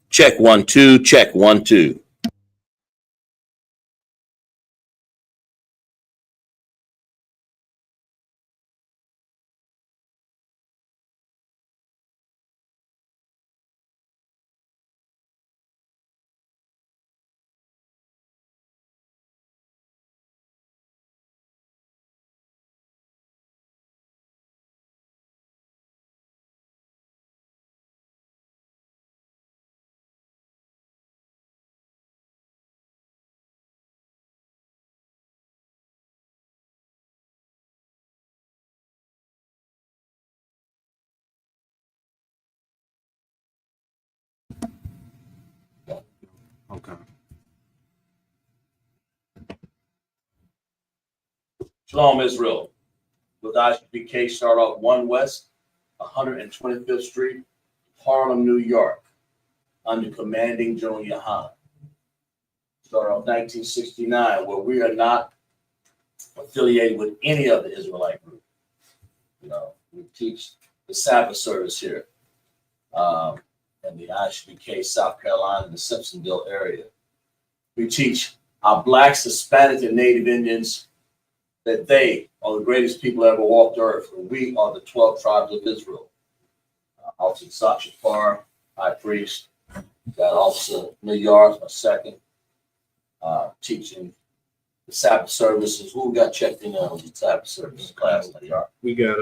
Check 1 2. Check 1 2. Okay. Shalom, Israel. With ISUPK, start off 1 West, 125th Street, Harlem, New York, under commanding General Yahan. Start off 1969, where we are not affiliated with any other Israelite group. You know, we teach the Sabbath service here in the ISUPK, South Carolina, the Simpsonville area. We teach our Blacks, Hispanics, and Native Indians that they are the greatest people ever walked the earth, and we are the 12 tribes of Israel. Officer Sakshapar, high priest, got Officer Millard, my second, teaching the Sabbath services. Who got checked in on the Sabbath services class? We got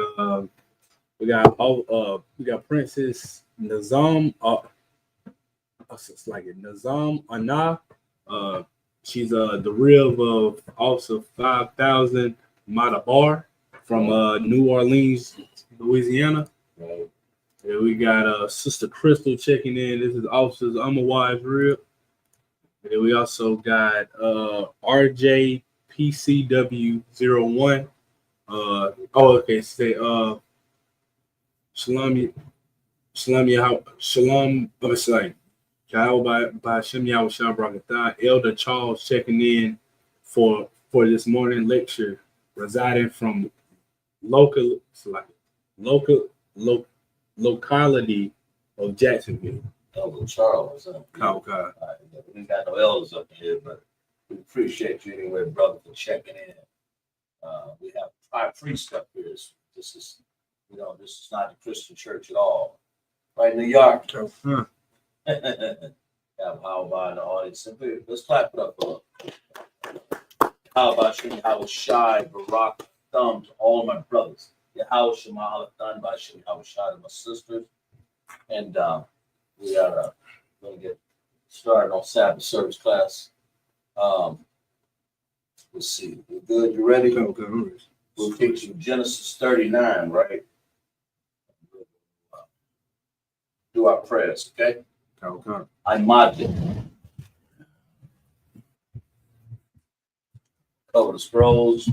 Princess Nazam. It's like Nazam Anna. She's the rib of Officer 5000 Matabar from New Orleans, Louisiana. Right. And we got Sister Crystal checking in. This is Officer Amawai's rib. And then we also got RJPCW01. Shalom. It's like by Shem Yahushua Brakatah, Elder Charles checking in for this morning lecture, residing from locality of Jacksonville. Elder Charles. Okay. We ain't got no elders up here, but we appreciate you anyway, brother, for checking in. We have 5 priests up here. This is not a Christian church at all. Right in New York. Huh. Have how about in the audience? Let's clap it up. How about you? How shy, Barak, thumb to all my brothers. Yahweh Shema done by Shem Yahushua to my sisters. And we are going to get started on Sabbath service class. Let's see. You good? You ready? Okay. We'll teach you Genesis 39, right? Do our prayers, okay? Okay. I mod it. Cover the scrolls.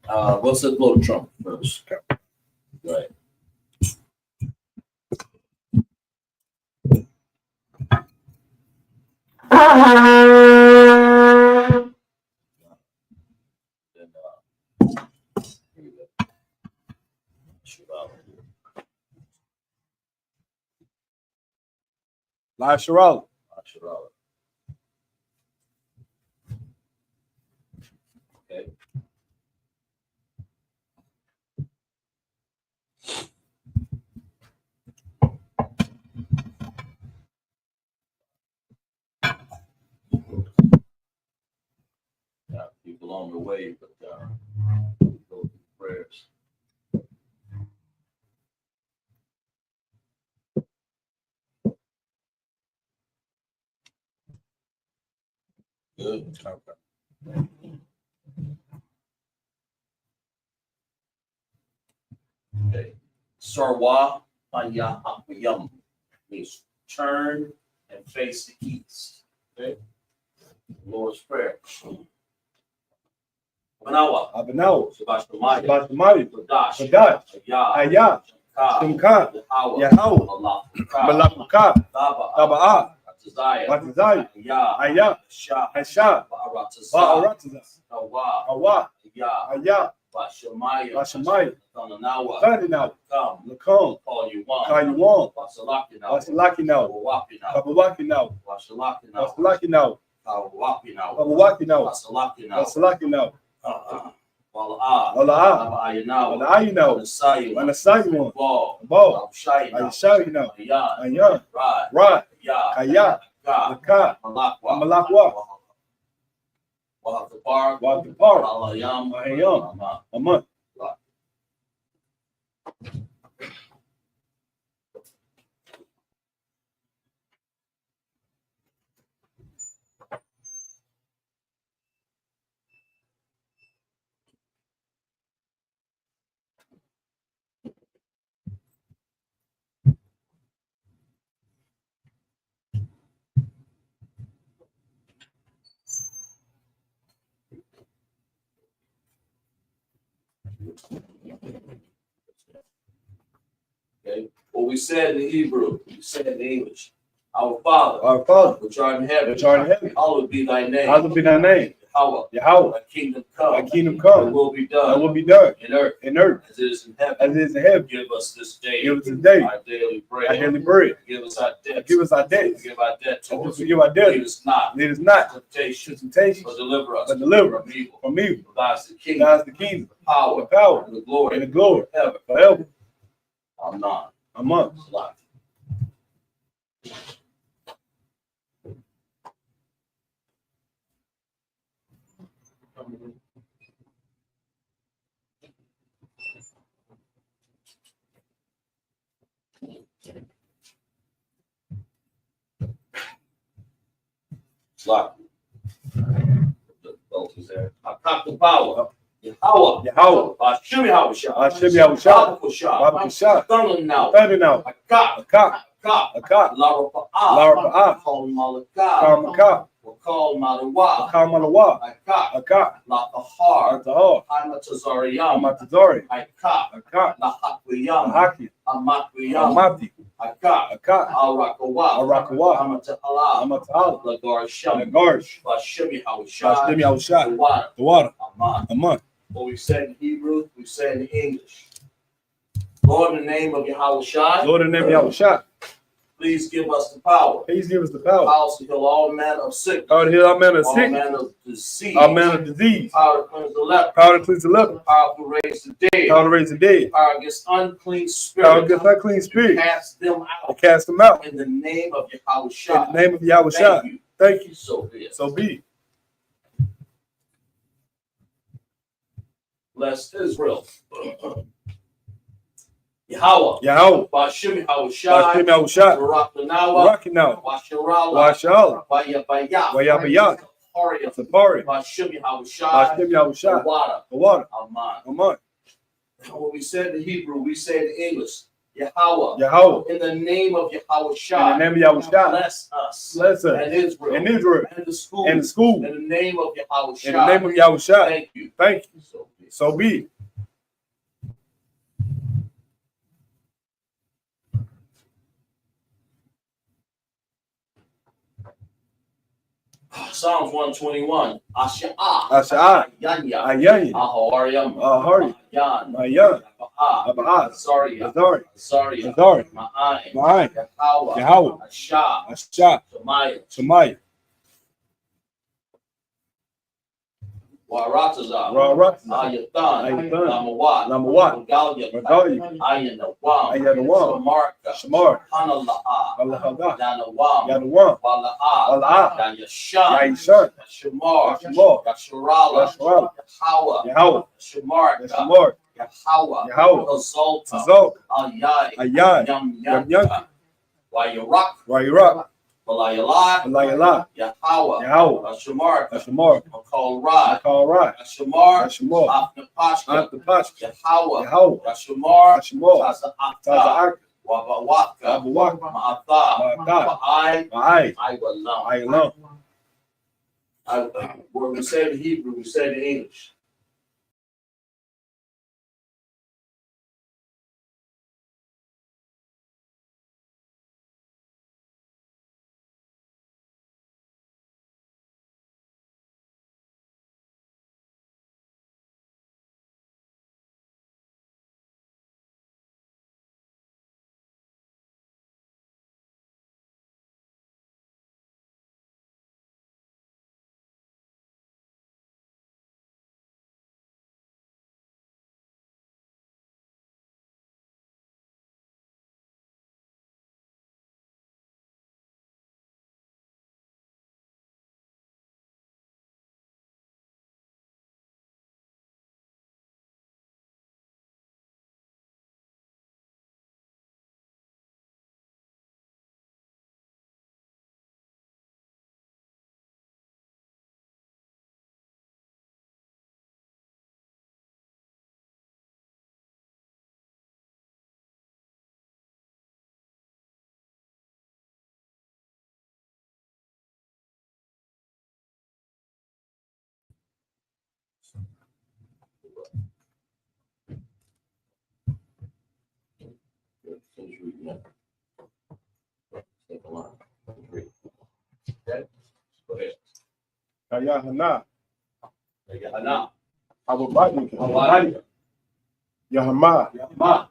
Let's blow the trumpet first. Okay. Right. Live Sherrod. Okay. People on the way, but go through prayers. Good. Okay. Sarwa Panyam means turn and face the east. Okay. Lord's Prayer. Abanawa. Shabbat Shamari. Kadash. Ayah. Shemka. Yahweh. Malakuka. Taba'ah. Batazai. Ayah. Hasha. Ba'aratazah. Hawa. Ayah. Bashamaya. Bashamaya. Tananawa. Tananawa. Come. Lakom. Call you one. Kayuwan. Basalakinawa. Basalakinawa. Kawawapinawa. Kabawakinawa. Basalakinawa. Basalakinawa. Kawawapinawa. Kabawakinawa. Basalakinawa. Basalakinawa. Wala'a. Wala'a. Ayanawa. Ayanawa. Manasayuwa. Manasayuwa. Ball. Ball. Shayinawa. Ayashayinawa. Ayan. Ayan. Rod. Rod. Ya. Kaya. Laka. Malakwa. Malakwa. Wahakapar. Wahakapar. Alayam. Ayam. Aman. Okay. What we said in Hebrew, we said in English. Our Father, which art in heaven, hallowed be thy name. Hallowed be thy name. Yahweh. Thy kingdom come. Thy kingdom come. Thy will be done. Thy will be done. In earth. In earth. As it is in heaven. As it is in heaven. Give us this day. Give us this day. Our daily bread. Our daily bread. Give us our debts. Give us our debts. Forgive our debt to us. Forgive our debts. Lead us not. Lead us not. Temptation. But deliver us. From evil. From evil. For thine is the kingdom. Thine is the kingdom. The power. The power. And the glory. And the glory. Forever. Forever. Amen. Amen. Slap. The belt is there. I cock the power. Yahweh. Yahweh. Shimmy Hawashah. Shimmy Hawashah. Babakashah. Thunder now. Thunder now. A cock. A cock. A A cock. Lara Pa'ah. Lara Pa'ah. Call Malakah. Karmaka. Call Malawa. Karmalawa. A cock. A cock. La Pahar. Tahar. Hamatazariyam. Amatazari. A cock. A cock. La Hakwiyam. Haki. Amakwiyam. Amati. A cock. A cock. Al Rakawa. Arakawa. Amatahala. Amatala. Lagar Sham. Nagarsh. Shimmy Hawashah. Shimmy Hawashah. The water. The water. Aman. Aman. What we said in Hebrew, we said in English. Lord, in the name of Yahweh, Lord, in the name of Yahweh, please give us the power. Please give us the power. Power to heal all manner of sickness. Power to heal all manner of sickness. All manner of disease. All manner of disease. Power to cleanse the leper. Power to cleanse the leper. Power to raise the dead. Power to raise the dead. Power against unclean spirits. Power against unclean spirits. Cast them out. To cast them out. In the name of Yahweh. In the name of Yahweh. Thank you. Thank you. So be it. So be it. Bless Israel. Yahweh. Yahweh. Bashim Hawashai. Bashim Hawashai. Barakanawa. Rakinawa. Washarala. Washala. Vayabaya. Vayabaya. Saparia. Sapari. Bashim Hawashai. Bashim Hawashai. The The water. Aman. Aman. What we said in Hebrew, we said in English. Yahweh. Yahweh. In the name of Yahweh. In the name of Yahweh. Bless us. Bless us. And Israel. And Israel. And the school. And the school. In the name of Yahweh. In the name of Yahweh. Thank you. Thank you. So be it. Psalms 121. Asha'ah. Asha'ah. Yanya. Ayanya. Ahoriam. Ahori. Yan. Mayan. Aba'ah. Aba'ah. Sorry. Azari. Sorry. Azari. Ma'ayin. Ma'ayin. Yahweh. Yahweh. Ashah. Ashah. Shemaiah. Shemaiah. Waratazah. Waratazah. Ayathan. Ayathan. Lamawat. Lamawat. Regalia. Regalia. Ayanawam. Ayanawam. Shamarka. Shamar. Hanala'ah. Allahah. Yanawam. Yanawam. Wala'ah. Wala'ah. Yanyashan. Yayishan. Shamar. Shamar. Yasharala. Yasharala. Yahweh. Yahweh. Shamarka. Shamar. Yahweh. Yahweh. Azalta. Zok. Ayai. Ayai. Yam Yam Yanka. Wayarak. Rayurak. Walayala. Alayala. Yahweh. Yahweh. Shamarka. Ashamar. Call Rod. Akarai. Shamar. Ashamar. Afnapashka. Antapashka. Yahweh. Yahweh. Shamar. Ashamar. Taza'aka. Taza'aka. Wabawaka. Abawaka. Ma'atha. Ma'atha. Ma'ai. Ma'ai. Aywalam. Aylam. Where we say in Hebrew, we say in English. Yahana, Yahana, Abubakar, Yahama,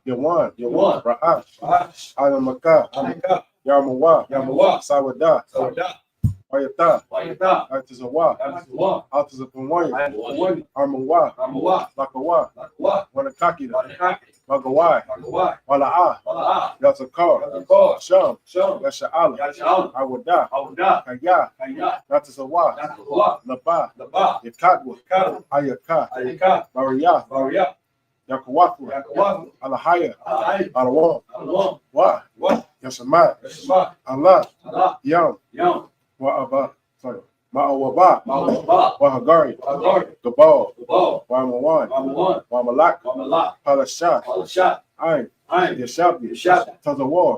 Yawan, Ra'ash, Alamaka, Yamawa, Sawada, Wayata, Artizawa, Artizapawaya, Armawa, Lakawa, Wanakakida, Magawai, Wala'a, Yatakar, Sham, Yasha'ala, Awada, Kaya, Natazawa, Laba, Yakadwa, Ayaka, Maria, Yakawatu, Alahaya, Alawam, Wa, Yasamat, Allah, Yam, Wa'aba, sorry, Ma'awaba, Wahagari, Gabal, Wamawan, Wamalak, Palashat, Ain, Yashabi, Tazawar,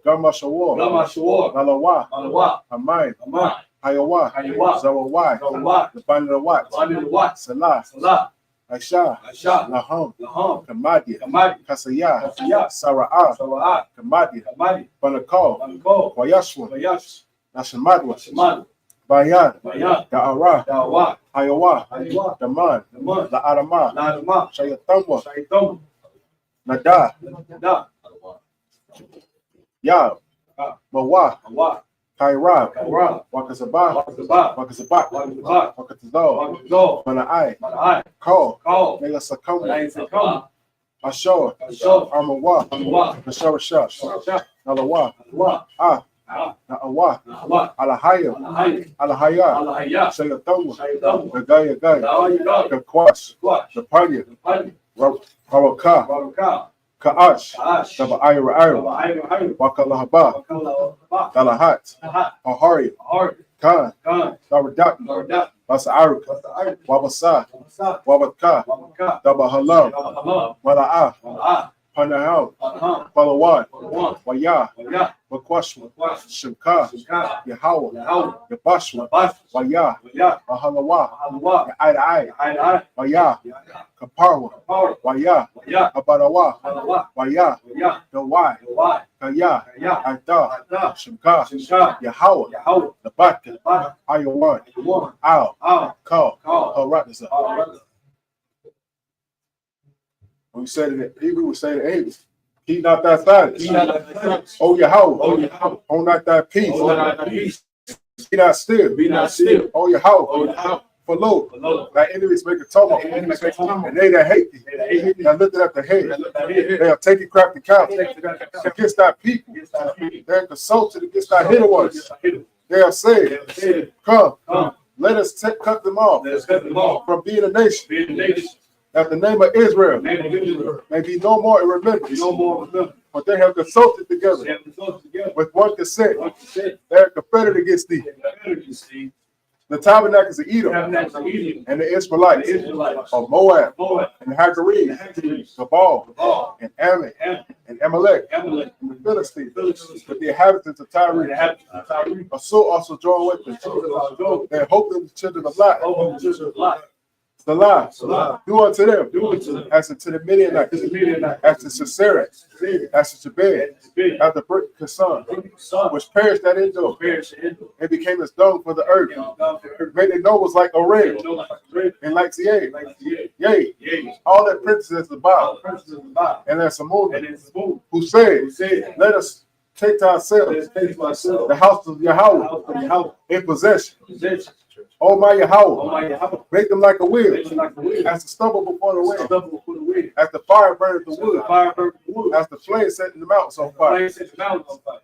Gamashawar, Malawa, Amain, Hayawa, Zawawai, the Band of the Watch, Salah, Aisha, Laham, Kamadia, Kasaya, Sara'ah, Kamadia, Banakal, Wayashwa, Nashamadwa, Bayan, Da'ara, Hayawa, Daman, La'adama, Shayatamba, Nada, Yab, Mawa, Kaira, Wakazabak, Wakatazal, Mana'ai, Call, Mega Sakama, Ashor, Armawa, Nasharasha, Nalawa, Na'awa, Alahaya, Shayatawa, the Gaya, the Kwash, the Party, Rawaka, Ka'ash, the Ira, Wakalahaba, Dalahat, Ahari, Khan, Daradaki, Basa'aruk, Wabasa, Wabaka, Dabahalam, Mala'a, Panahal, Palawad, Waya, Bakwashwa, Shimka, Yahawa, Yabashwa, Waya, Mahalawa, Yaidai, Waya, Kaparwa, Waya, Abadawa, Waya, Dawai, Kaya, Aida, Shimka, Yahawa, Nabaka, Ayawan, Al, Kal, Haratiza. We said it in Hebrew, we say it in English. He not that silence. Oh, Yahweh. Oh, not that peace. Be not still. Oh, Yahweh. For lo, thy enemies make a tumult, and they that hate thee, they are lifted up the head. They are taking crafty counsel against thy people. They are consulted against thy hidden ones. They are saying, come, let us cut them off from being a nation. That the name of Israel may be no more in remembrance. But they have consulted together with one consent. They are confederate against thee. The tabernacles of Edom and the Israelites of Moab and the Hagarenes, Gabal and Ammon and Amalek and the Philistines with the inhabitants of Tyre. So also join with them. They hope in the children of Lot. Salah, do unto them, as unto the Midianites, as to Sisera, as to Jabez, as the brick Kassan, which perished at Endor, and became as dung for the earth. Made their nobles like Oreb, and like Zion. Yea, all their princes as the Baal, and as Samud, who said, let us take to ourselves the house of Yahweh in possession. Oh my Yahweh, make them like a wheel, as the stubble before the wind, as the fire burneth the wood, as the flame set in the mountains on fire.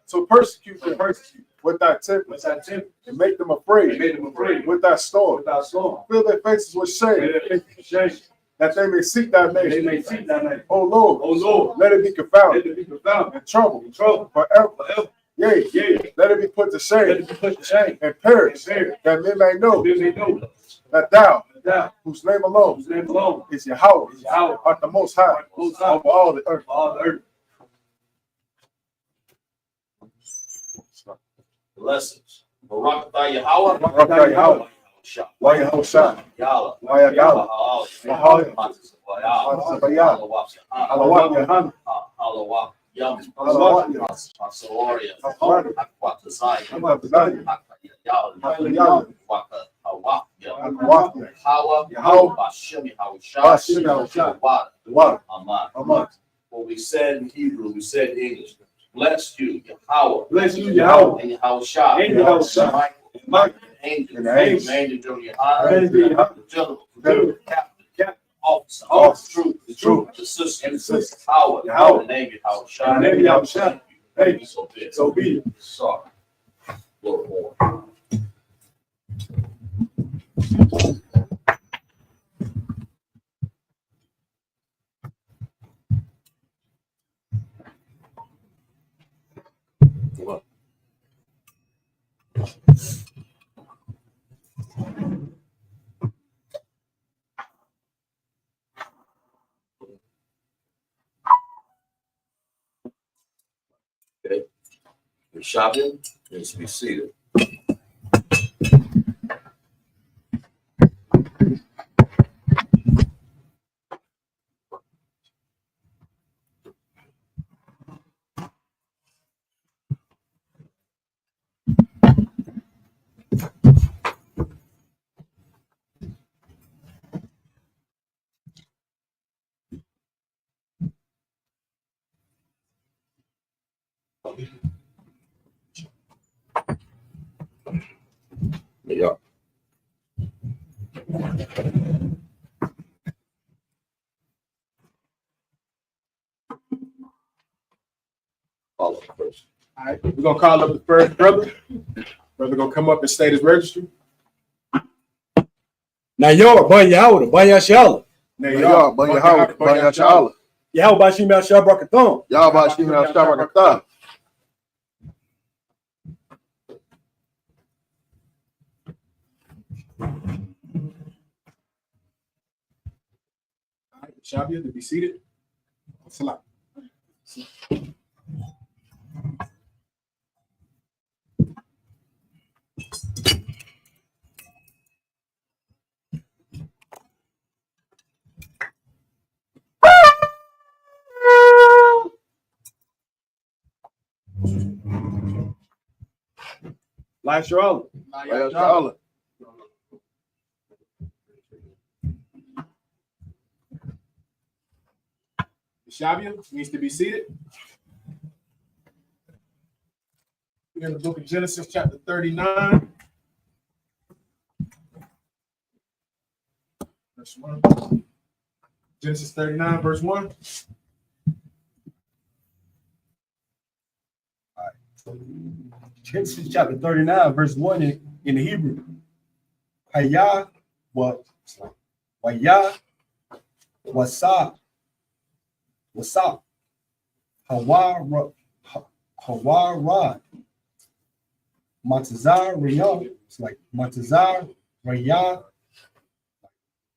So persecute them with thy temper, and make them afraid with thy storm. Fill their faces with shame, that they may seek thy name. O Lord, let it be confounded and trouble forever. Yea, let it be put to shame and perish, that men may know that thou, whose name alone is Yahweh, art the most high over all the earth. Blessings. Barak Yahweh. Barak Yahweh. Why Yahweh? Why Yahweh? Yum, Yahweh. Yahweh, Yahweh. Bashem Yahushua, Bashem Yahushua. Wada, Aman. Aman. What we said in Hebrew, we said in English. Bless you, Yahweh. Bless you, Yahweh. And Yahushua. And Yahushua. Michael. Angel. And the angels. Angel during your Angel. the general. General. Captain. Officer. Officer. The truth. The sister. And the sister. Yahweh. Yahweh. The name Yahushua. In the name of Yahushua. Thank you. So be it. So be it. Sorry. Lord, Lord. Okay. We're shopping. Needs to be seated. Yeah. Follow first. All right, we're gonna call up the first brother. Brother gonna come up and state his registry. Now y'all, Ban Yahweh, Ban Yashala. Now Ban Yahweh, Ban Yashala. Yahweh Bashim Yashal Brakathon. Yahweh Shim Yahshua. All right, Shabia, to be seated. Salam. Life Shalom. Yahshua. Shabia needs to be seated. We're in the book of Genesis, chapter 39. Verse 1. Genesis 39, verse 1. Genesis chapter 39, verse 1 in the Hebrew. Hayah, what? Wayah, wasa, wasa, Hawa, Hawa, Matazar, Rayah. It's like Matazar, Rayah,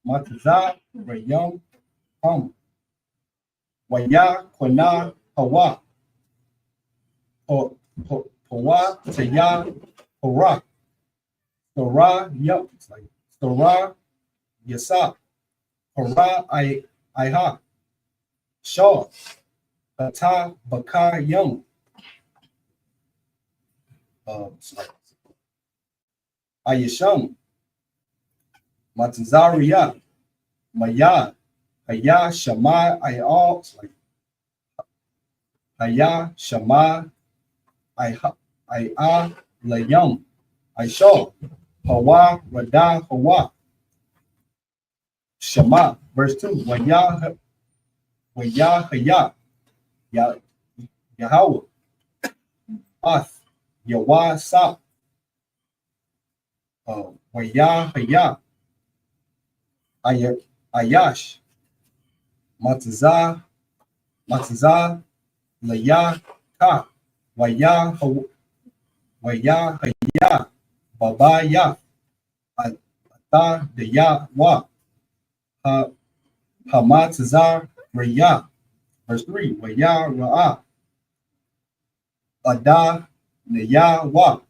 Matazar, Rayam, Wayah, Kwana, Hawa. Hawa, Taya, Hora, Sora, yup, it's like Sora, Yasa, Hora, Iha, Shaw, Bata, Baka, Young. Ayasham, Matazariya, Maya, Haya, Shama, Ayal, it's like Haya, Shama, I Layam, I saw Hawa, Rada, Hawa, Shema, verse 2, Waya, Haya, Yahweh, Ath, Yawa, Sa, Waya, Haya, Ayash, Matazah, Laya, Ka, Waya, Haya, Baba, Ya, Ata, the Ya, Wa, Hamatazar, Raya, verse 3, Waya, Ra'a, Ada, Naya, Wa,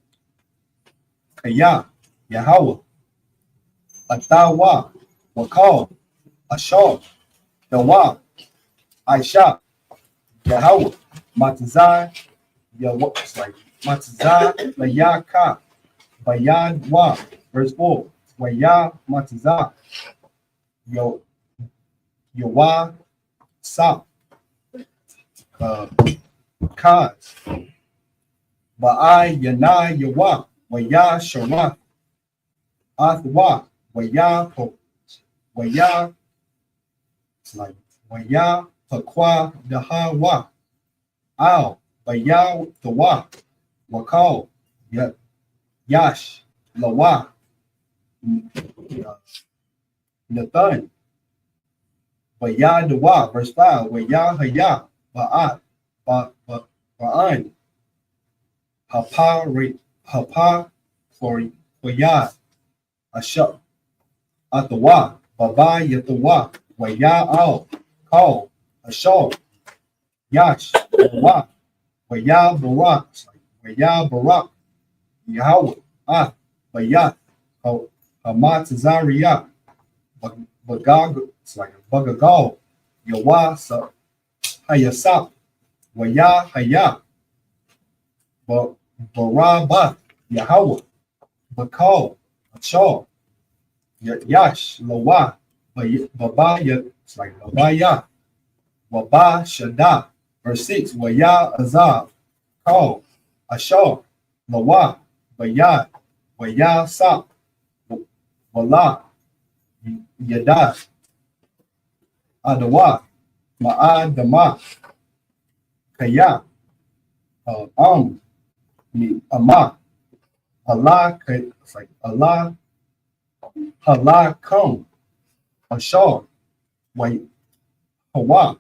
Kaya, Yahweh, Atawa, Wakal, Ashar, Dawa, Aisha, Yahweh, Matazar, it's like Matazar, Layaka, Bayan, Wa, verse 4, Waya Matiza, Yo Yawa Sa, Kaz, Baai Yana Yawa, Waya Shama, Athwa, Waya, it's like Waya Pakwa Dahawa, Al, Waya Tawa, Wakal, Yash, Lawa, Nathan, Waya Dawa, verse 5, Waya Haya, Ba'at, Ba'an, Hapa, for Waya, Asha, Atawa, Baba Yatawa, Waya Al, Call, Asha, Yash, Wa, Waya Barak, Waya Barak, Yahweh, Bayat, Hamat Zaria, Bagag, it's like a Bagagal, Yawa, Hayasap, Waya Haya, Baraba, Yahweh, Bakal, Achal, Yash, Lawa, Babaya, it's like Babaya, Waba Shada, verse 6, Waya Azab, Call, Ashar, Lawa, Bayat, Waya Sa, Wala, Yada, Adawa, Ma'adama, Kaya, Ama, Allah, it's like Allah, Come, Ashar, Hawa,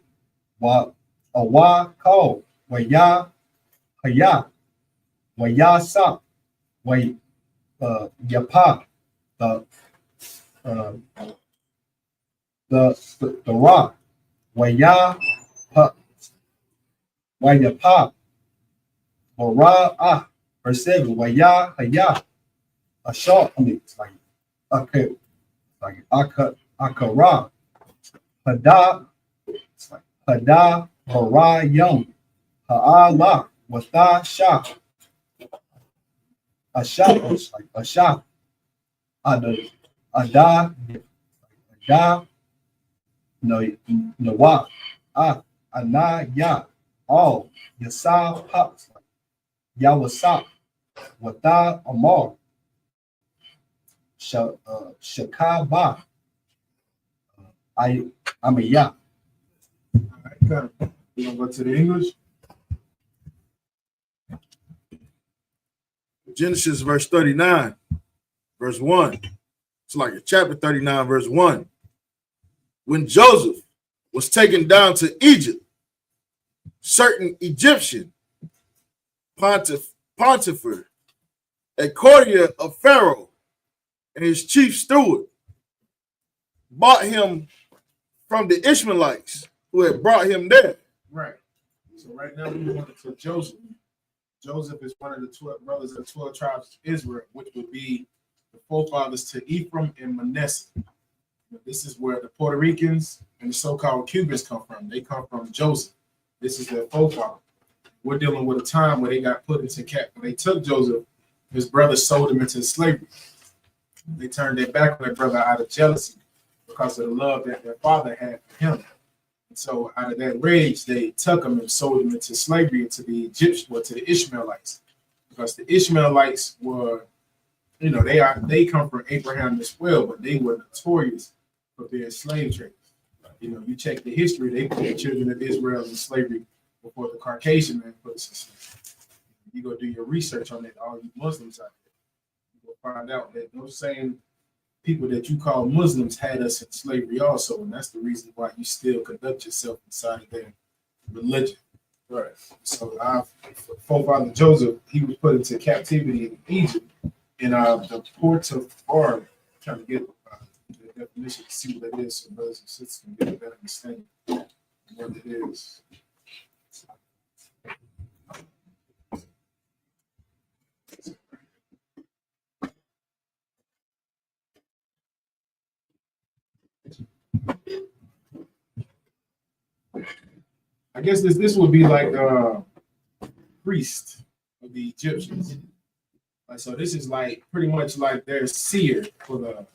Awa, Call, Waya, Haya, Waya Sa, Yapa, the rock, Waya, Wayapa, Wara, verse 7, Waya, Haya, Ashar, it's like Akara, Hada, it's like Hada, Hara, Yum, Ha'ala, Wata, Shah, Asha, it's like Asha, Ada, Nawa, Ana, Ya, All, Yasa, Pop, Yawasa, Wata, Amar, Shakaba, I'm a Ya. Okay. We're gonna go to the English. Genesis verse 39, verse 1. It's like chapter 39, verse 1. When Joseph was taken down to Egypt, certain Egyptian Pontifer, a courtier of Pharaoh, and his chief steward bought him from the Ishmaelites who had brought him there. Right. So right now we're going to Joseph. Joseph is one of the 12 brothers of the 12 tribes of Israel, which would be the forefathers to Ephraim and Manasseh. This is where the Puerto Ricans and the so-called Cubans come from. They come from Joseph. This is their forefather. We're dealing with a time where they got put into captivity. When they took Joseph, his brothers sold him into slavery. They turned their back on their brother out of jealousy because of the love that their father had for him. And so out of that rage, they took him and sold him into slavery into the Egyptians or to the Ishmaelites. Because the Ishmaelites were, they come from Abraham as well, but they were notorious for being slave traders. You check the history, they put the children of Israel in slavery before the Caucasian man put us in slavery. You go do your research on it, all you Muslims out there. You will find out that those same people that you call Muslims had us in slavery also, and that's the reason why you still conduct yourself inside of their religion. Right. So our forefather Joseph, he was put into captivity in Egypt, in the port of Pharaoh. Trying to get the definition to see what it is, so brothers and sisters can get a better understanding of what it is. I guess this would be like priest of the Egyptians. Like, so this is like pretty much like their seer for the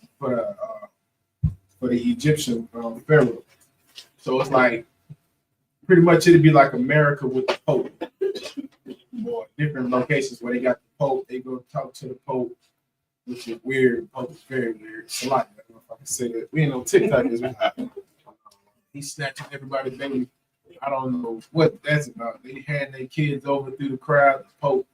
Egyptian pharaoh. So it's like pretty much it'd be like America with the Pope, or different locations where they got the Pope. They go talk to the Pope, which is weird. The Pope is very weird. It's a lot. I don't know if I can say that. We ain't no TikTok is. He's snatching everybody's baby. I don't know what that's about. They had their kids over through the crowd. The Pope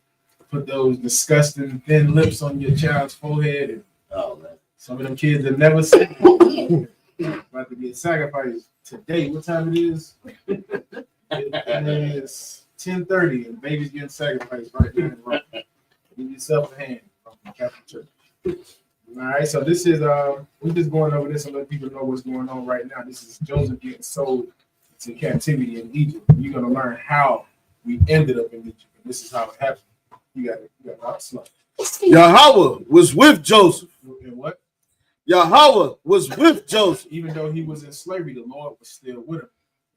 put those disgusting thin lips on your child's forehead. And Oh man. some of them kids have never seen about to get sacrificed today. What time it is? It is 10:30 and baby's getting sacrificed right now. Give yourself a hand from the Catholic Church. All right, so this is we're just going over this and let people know what's going on right now. This is Joseph getting sold to captivity in Egypt. You're gonna learn how we ended up in Egypt. And this is how it happened. You got a lot of slush. Yahweh was with Joseph. And what? Yahweh was with Joseph. Even though he was in slavery, the Lord was still with him.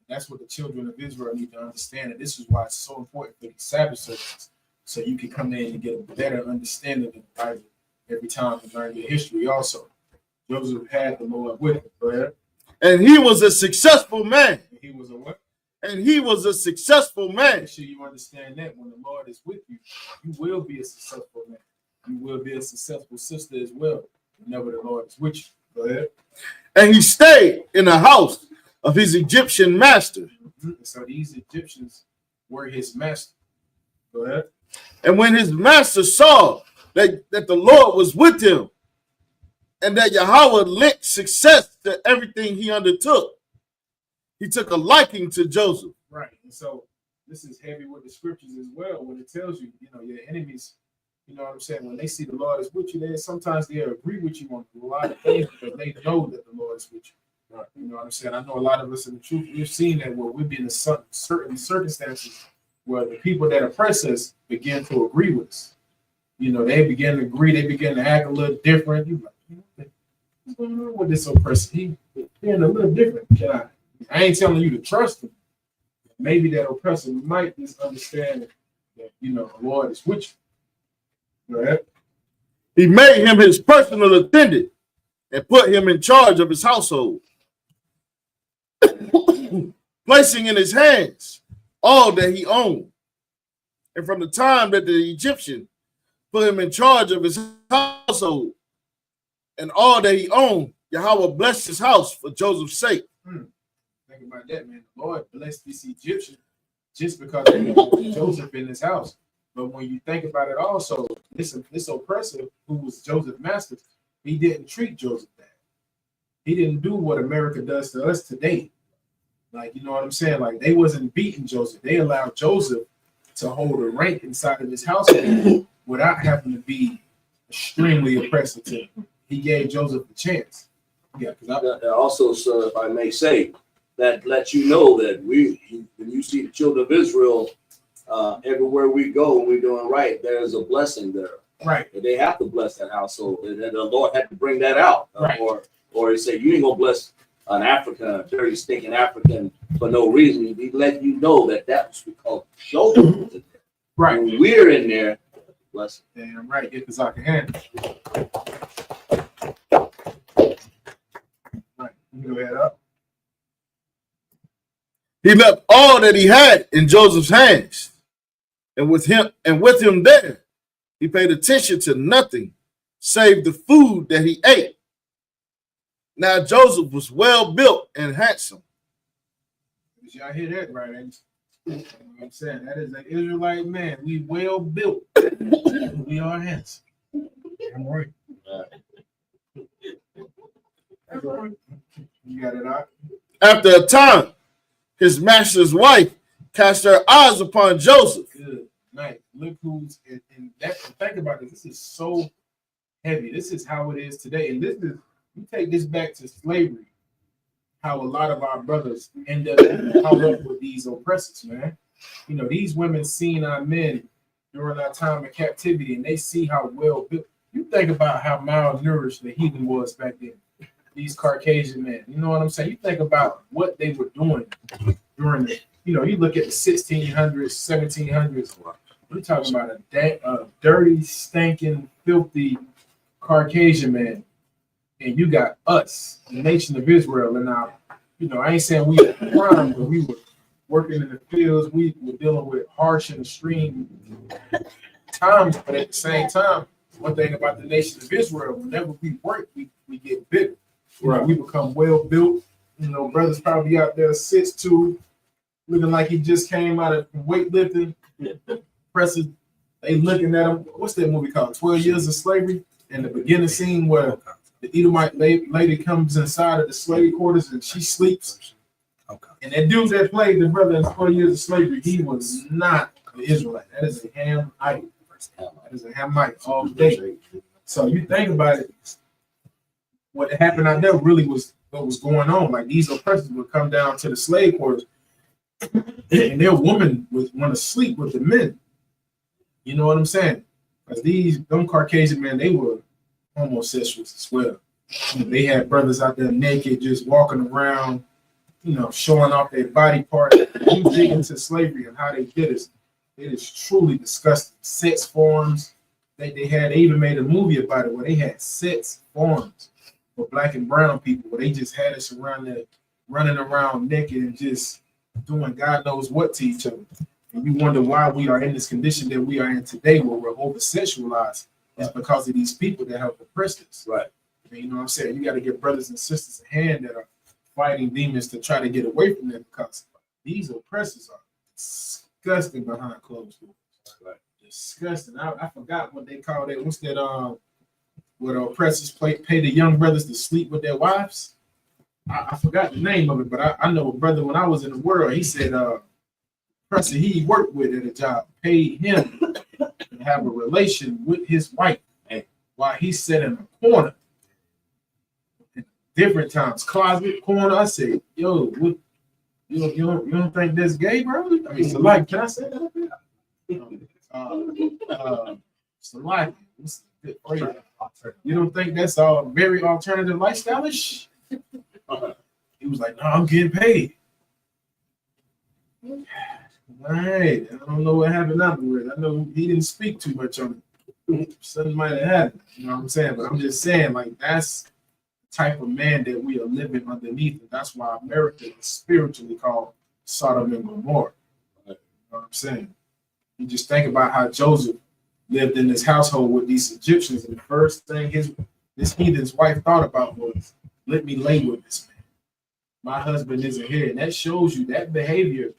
That's what the children of Israel need to understand. And this is why it's so important for the Sabbath services, so you can come in and get a better understanding of the Bible every time you learn your history. Also, Joseph had the Lord with him. Go ahead. And he was a successful man. And he was a what? And he was a successful man. Make sure you understand that when the Lord is with you, you will be a successful man. You will be a successful sister as well, whenever the Lord is with you. Go ahead. And he stayed in the house of his Egyptian master. So these Egyptians were his master. Go ahead. And when his master saw that the Lord was with him and that Yahweh lent success to everything he undertook, he took a liking to Joseph. Right. And so this is heavy with the scriptures as well, when it tells you, your enemies, you know what I'm saying, when they see the Lord is with you, sometimes they'll agree with you on a lot of things because they know that the Lord is with you. Right. You know what I'm saying? I know a lot of us in the truth, we've seen that where we've been in certain circumstances where the people that oppress us begin to agree with us. They begin to agree, they begin to act a little different. You're like, what's going on with this oppressor? He being a little different. I ain't telling you to trust him. Maybe that oppressor might just understand that, the Lord is with you. Go ahead. He made him his personal attendant and put him in charge of his household, placing in his hands all that he owned. And from the time that the Egyptian put him in charge of his household and all that he owned, Yahweh blessed his house for Joseph's sake. Think about that, man. The Lord blessed this Egyptian just because he had Joseph in his house. But when you think about it also, this oppressor who was Joseph's master, he didn't treat Joseph bad. He didn't do what America does to us today. Like, you know what I'm saying? Like, they wasn't beating Joseph. They allowed Joseph to hold a rank inside of his household without having to be extremely oppressive to him. He gave Joseph a chance. Yeah, because also, sir, if I may say, that lets you know that when you see the children of Israel, everywhere we go, when we're doing right, there's a blessing there. Right. And they have to bless that household. And the Lord had to bring that out. Right. Or he said, you ain't gonna bless an African, a dirty, stinking African for no reason. He let you know that was because Joseph was in there. Right. When we're in there, bless it. Damn right, get this out your hand. Right. You go ahead up. He left all that he had in Joseph's hands, and with him there, he paid attention to nothing save the food that he ate. Now Joseph was well built and handsome. Did y'all hear that right? You know what I'm saying? That is an Israelite man. We well built. We are handsome. I'm right. You got it out. After a time, his master's wife cast her eyes upon Joseph. Good night. Look who's in that. Think about this. This is so heavy. This is how it is today. And this is, you take this back to slavery, how a lot of our brothers end up caught up with these oppressors, man. These women seen our men during our time in captivity, and they see how well built. You think about how malnourished the heathen was back then. These Caucasian men, you know what I'm saying? You think about what they were doing during the, you look at the 1600s, 1700s, We're talking about a dirty, stinking, filthy Caucasian man, and you got us, the nation of Israel, and now, I ain't saying we were crime, but we were working in the fields. We were dealing with harsh and extreme times, but at the same time, one thing about the nation of Israel, whenever we work, we get bigger. Right. We become well built. Brothers probably out there 6'2", looking like he just came out of weightlifting. Presses, they looking at him. What's that movie called? 12 Years of Slavery. And the beginning scene where the Edomite lady comes inside of the slave quarters and she sleeps. Okay. And that dude that played the brother in 12 Years of Slavery, he was not an Israelite. That is a Hamite. That is a Hamite all day. So you think about it, what happened out there really was what was going on. Like these oppressors would come down to the slave quarters and their women would want to sleep with the men. You know what I'm saying? Because them Caucasian men, they were homosexuals as well. They had brothers out there naked, just walking around, showing off their body part. You dig into slavery and how they did it. It is truly disgusting. Sex forms. They even made a movie about it where they had sex forms for black and brown people, where they just had us around there running around naked and just doing God knows what to each other. And you wonder why we are in this condition that we are in today, where we're over sexualized. It's because of these people that have oppressed us. Right. And you know what I'm saying? You got to give brothers and sisters a hand that are fighting demons to try to get away from them, because these oppressors are disgusting behind closed doors. Right. Disgusting. I forgot what they call that. What's that? Where the oppressors pay the young brothers to sleep with their wives. I forgot the name of it, but I know a brother when I was in the world. He said, oppressor he worked with at a job paid him to have a relation with his wife, and while he sat in a corner, different times, closet, corner. I said, "Yo, what, you don't think that's gay, bro?" I mean, so like, can I say that up here? So like, you don't think that's very alternative lifestyle-ish? He was like, "No, I'm getting paid." All right, I don't know what happened afterwards. I know he didn't speak too much on it. Something might have happened, you know what I'm saying? But I'm just saying, like, that's the type of man that we are living underneath, and that's why America is spiritually called Sodom and Gomorrah. You know what I'm saying? You just think about how Joseph lived in this household with these Egyptians, and the first thing this heathen's wife thought about was, "Let me lay with this man. My husband isn't here." And that shows you that behavior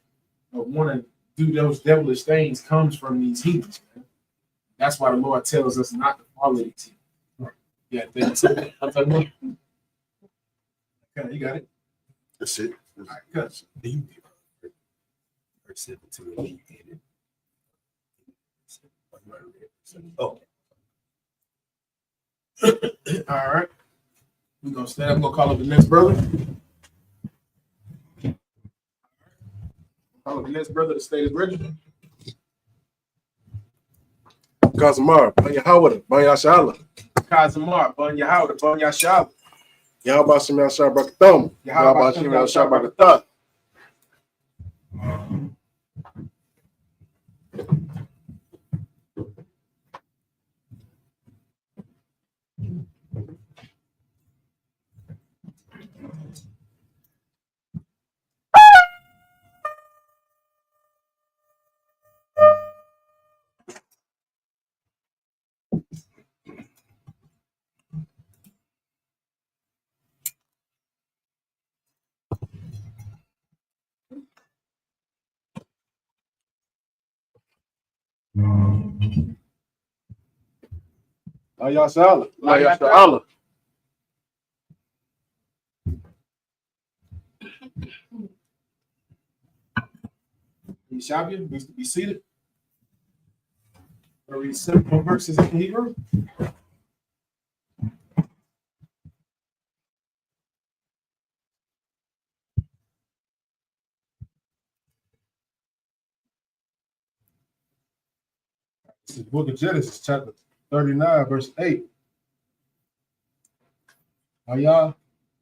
of wanting to do those devilish things comes from these heathens, man. That's why the Lord tells us not to follow these heathens. Yeah, that's it. Okay, you got it. That's it. All right, good. Oh. All right. We're going to stand up. We're going to call up the next brother. Call up the next brother to stay as registered. Kazamar, Banya Howard, Banya Shala. Kazamar, Banya Howard, Banya Shala. Yahweh Shem Yahshua Brakatham. Yahweh Shem Yahshua Brakatham. Banya Shala. Banya Shala. Yeshabia needs to be seated. We'll read 7 verses in Hebrew. This is the book of Genesis, chapter 39, verse 8. Maya,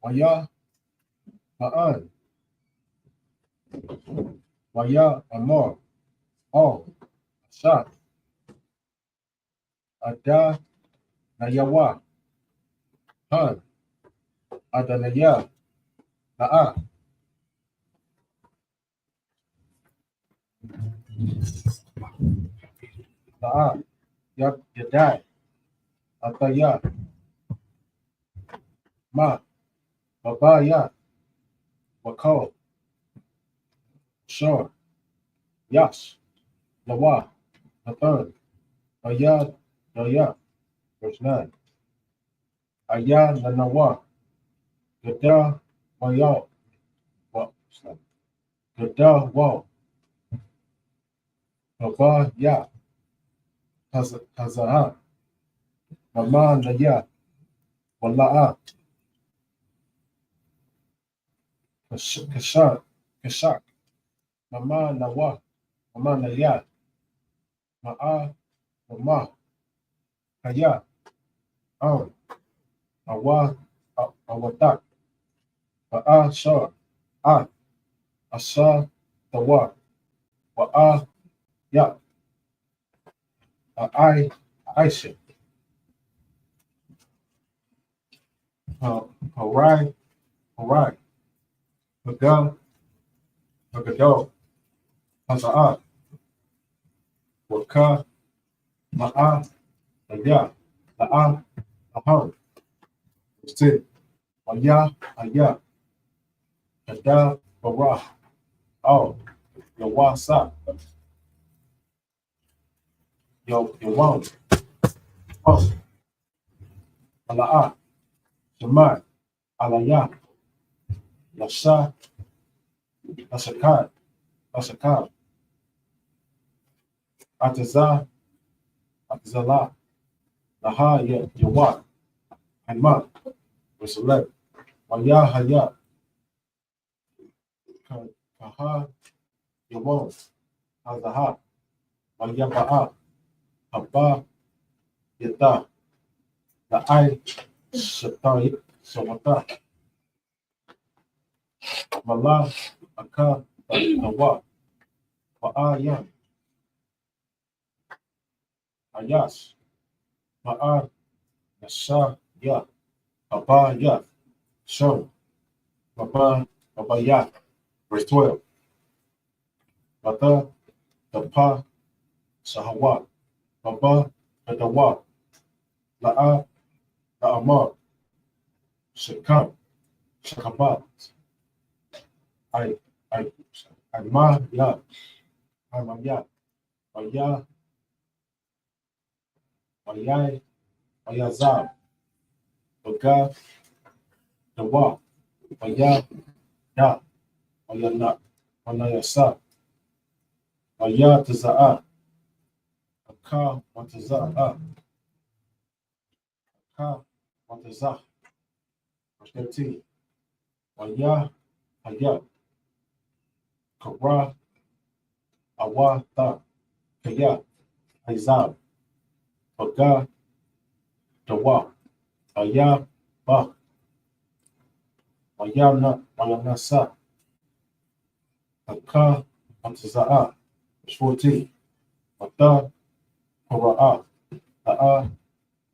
Ma'an. Maya, Amar, all, Shah, Ada Nayawa. Han. Adanaya. La'a. La'a. Yadai. Ataya. Ma. Babaya. Wako. Sure. Yash. Lawa. Nathan. Ayad. Daya. Verse 9. Ayad Nanawa. Gada Wayal. Gada Wal. Baba Ya. Hazaha. Mama Naya. Wala'a. Kashak. Kashak. Mama Nawa. Mama Naya. Ma'a. Mama. Kaya. Awa. Awatak. Ba'a Shar. Asa Tawa. Wa'a Ya. Aisha. Harai. Harai. Hagal. Hagadol. Haza'a. Waka. Ma'a. Aya. La'a. Aham. Sid. Aya. Aya. Ada. Barah. Oh. Yawasa. Yawan. Oh. Ala'a. Shemai. Alaya. Yasha. Asakad. Asakad. Atazah. Atazala. Laha Yawan. Haman. Verse 11. Waya Haya. Kaha Yawan. Hazaha. Waya Ba'a. Haba Yata. La'ai Shatai Sawata. Mala Aka Nawa. Wa'ayan. Ayas. Ma'a Yasha Ya. Baba Ya. Show. Baba Ya. Verse 12. Bata Dapa Sahawa. Baba Dawa. La'a La'amar. Shakam. Shakabat. I Ma Ya. Amaya. Waya. Wayai. Wayazab. Baga. Dawa. Waya. Ya. Wayana. Wanayasa. Waya Taza'a. Aka Wataza'a. Aka Watazah. Verse 13. Waya Haya. Kara Awata. Kaya. Izab. Baga. Dawa. Waya Ba. Wayanasa. Aka Wataza'a. Verse 14. Wata Qura'a. La'a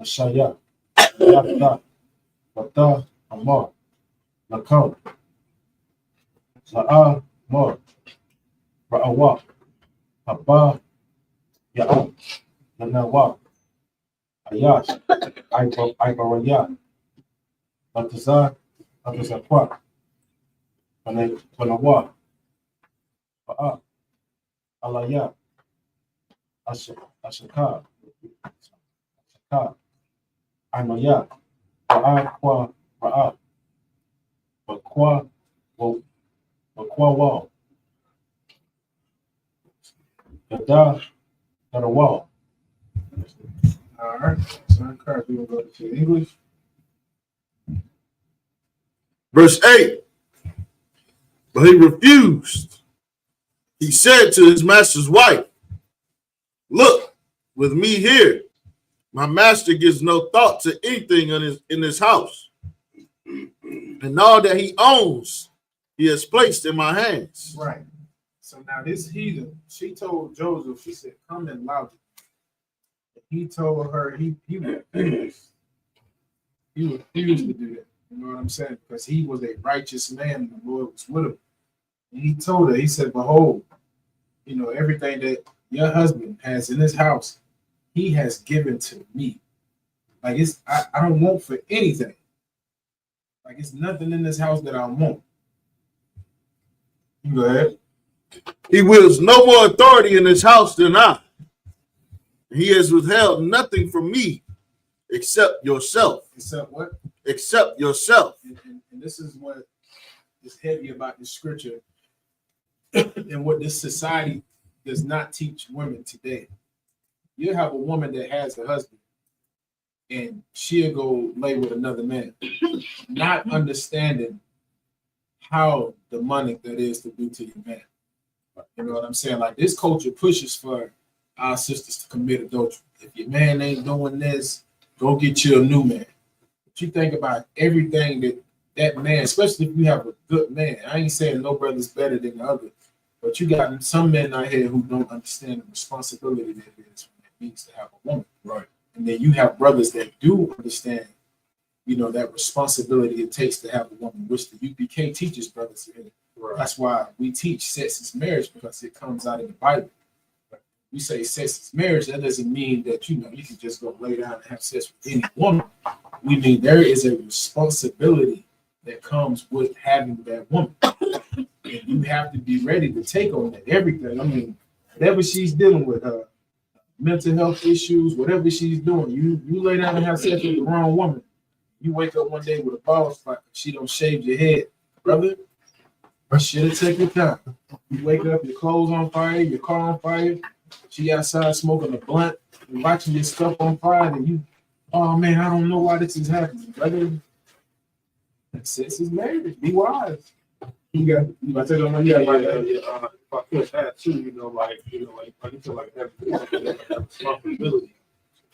Ashaya. Yata. Wata Amar. Lakam. La'a Mar. Ra'awa. Haba Ya'am. Nanawa. Ayash. Ibaraya. Batazakwa. Panawa. Ba'a. Alaya. Ashaka. Amaya. Ba'a Kwa. Ba'a. Bakwa. Bakwa Wal. Gada. Gadawal. All right. So I'm correct. We're going to go to English. Verse 8. But he refused. He said to his master's wife, look, with me here, my master gives no thought to anything in his house. And all that he owns, he has placed in my hands. Right. So now this heathen, she told Joseph, she said, come and lodge. he told her he refused. He refused to do that. You know what I'm saying? Because he was a righteous man and the Lord was with him. And he told her, he said, behold, you know, everything that your husband has in his house, he has given to me. Like I don't want for anything. Like it's nothing in this house that I want. You go ahead. He wields no more authority in this house than I. He has withheld nothing from me except yourself. Except what? Except yourself. And this is what is heavy about this scripture and what this society does not teach women today. You have a woman that has a husband and she'll go lay with another man, not understanding how demonic that is to do to your man. You know what I'm saying? Like this culture pushes for our sisters to commit adultery. If your man ain't doing this, go get you a new man. But you think about everything that man, especially if you have a good man. I ain't saying no brother's better than the other, but you got some men out here who don't understand the responsibility that it is when it means to have a woman. Right. And then you have brothers that do understand, you know, that responsibility it takes to have a woman, which the UPK teaches brothers. Right. That's why we teach sex is marriage, because it comes out of the Bible. We say sex is marriage, that doesn't mean that, you know, you can just go lay down and have sex with any woman. We mean there is a responsibility that comes with having that woman. And you have to be ready to take on that, everything. I mean, whatever she's dealing with, mental health issues, whatever she's doing, you lay down and have sex with the wrong woman. You wake up one day with a ball spot, she don't shave your head, brother. I should have taken time. You wake up, your clothes on fire, your car on fire. She outside smoking a blunt, and watching your stuff on fire, and you, oh man, I don't know why this is happening, brother. Sex is marriage. Be wise. You got to take on my If I could add too, like you feel like that responsibility.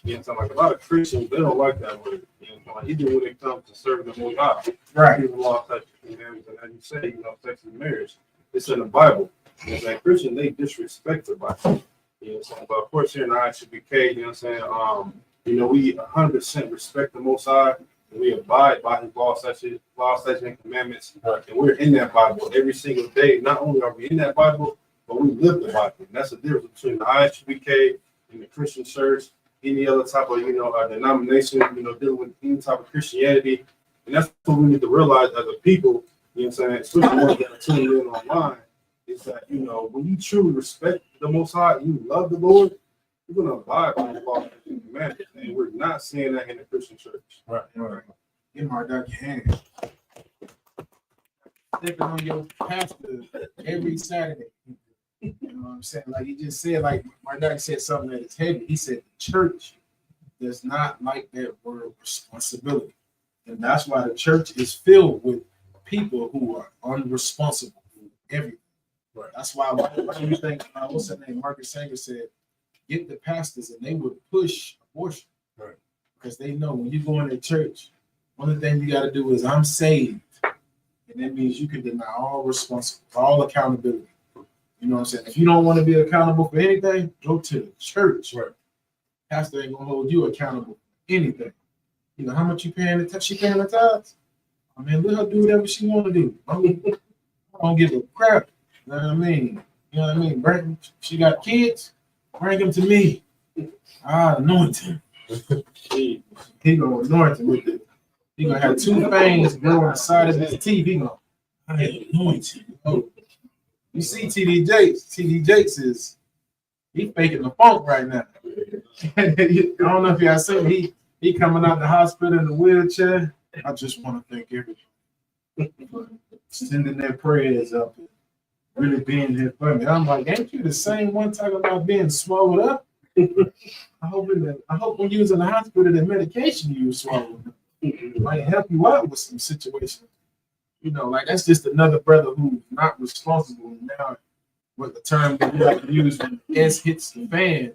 You know, like a lot of Christians, they don't like that word. You know, like even when it comes to serving the Most High, right? The law, such and as you say, sex is marriage. It's in the Bible. And like Christian, they disrespect the Bible. You know, so, but of course here in the ISUPK, you know what I'm saying? We 100% respect the Most High. And we abide by his law, statutes, and commandments. Right. And we're in that Bible every single day. Not only are we in that Bible, but we live the Bible. And that's the difference between the ISUPK and the Christian church, any other type of, denomination, dealing with any type of Christianity. And that's what we need to realize as a people, you know what I'm saying, especially the ones that are tuning in online, is that, when you truly respect the Most High and you love the Lord, you're going to abide by the law and commandments. And we're not seeing that in the Christian church. Right. Get my dog your hand. Stepping on your pastor every Saturday. You know what I'm saying? Like he just said, like my dad said something that is heavy. He said the church does not like that word responsibility. And that's why the church is filled with people who are unresponsible for everything. Right. That's why you think, what's her name? Margaret Sanger said, get the pastors and they would push abortion. Right. Because they know when you go into church, one thing you got to do is I'm saved. And that means you can deny all responsibility, all accountability. You know what I'm saying? If you don't want to be accountable for anything, go to the church. Right. Pastor ain't gonna hold you accountable for anything. You know how much you paying the she paying the tithes? I mean, let her do whatever she want to do. I don't give a crap. You know what I mean? You know what I mean? She got kids, bring them to me. I anoint him. He gonna anoint him with it. He gonna have two fangs grow on the side of his teeth. He gonna, I anoint him. Oh. You see TD Jakes is he faking the funk right now. I don't know if y'all seen he coming out the hospital in the wheelchair. I just want to thank everybody for sending their prayers up and really being here for me. I'm like, ain't you the same one talking about being swallowed up? I hope when you was in the hospital, the medication you was swallowed up might help you out with some situations. Like that's just another brother who's not responsible. Now, what the term that we like to use when S hits the fan,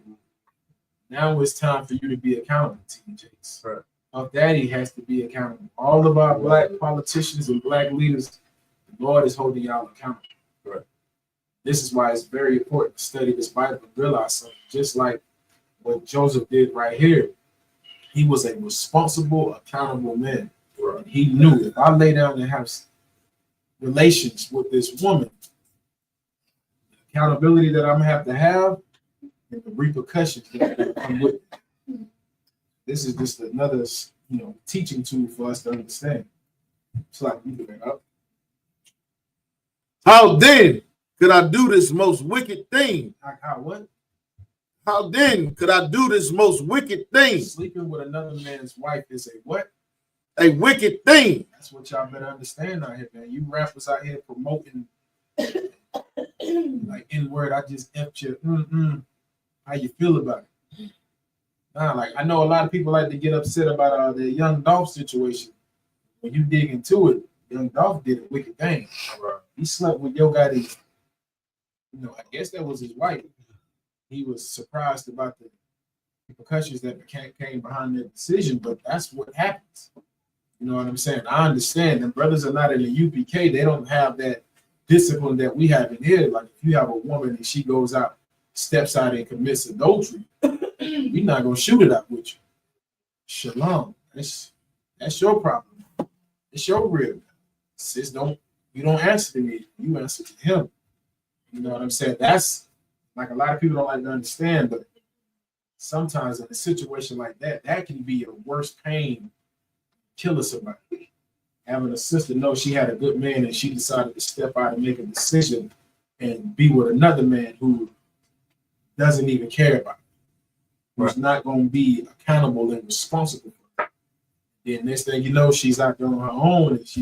now it's time for you to be accountable, TJs. Right. Our daddy has to be accountable. All of our black politicians and black leaders, the Lord is holding y'all accountable. Right. This is why it's very important to study this Bible and realize something. Just like what Joseph did right here, he was a responsible, accountable man. Right. He knew if I lay down and have relations with this woman, the accountability that I'm gonna have and the repercussions that come with it. This is just another, teaching tool for us to understand. It's like you bring it up. How then could I do this most wicked thing? How what? How then could I do this most wicked thing? Sleeping with another man's wife is a what? A wicked thing. That's what y'all better understand out here, man. You rappers out here promoting like N-word. I just empty you. How you feel about it? Nah, like I know a lot of people like to get upset about the Young Dolph situation. When you dig into it, Young Dolph did a wicked thing. He slept with Yo Gotti. I guess that was his wife. He was surprised about the repercussions that came behind that decision, but that's what happens. You know what I'm saying? I understand. The brothers are not in the UPK. They don't have that discipline that we have in here. Like if you have a woman and she goes out, steps out and commits adultery, we're not gonna shoot it out with you. Shalom. That's your problem. It's your real. Sis, you don't answer to me. You answer to him. You know what I'm saying? That's like a lot of people don't like to understand, but sometimes in a situation like that, that can be your worst pain. Kill somebody. Having a sister know she had a good man and she decided to step out and make a decision and be with another man who doesn't even care about it, who's not going to be accountable and responsible for it. Then next thing you know, she's out there on her own and it's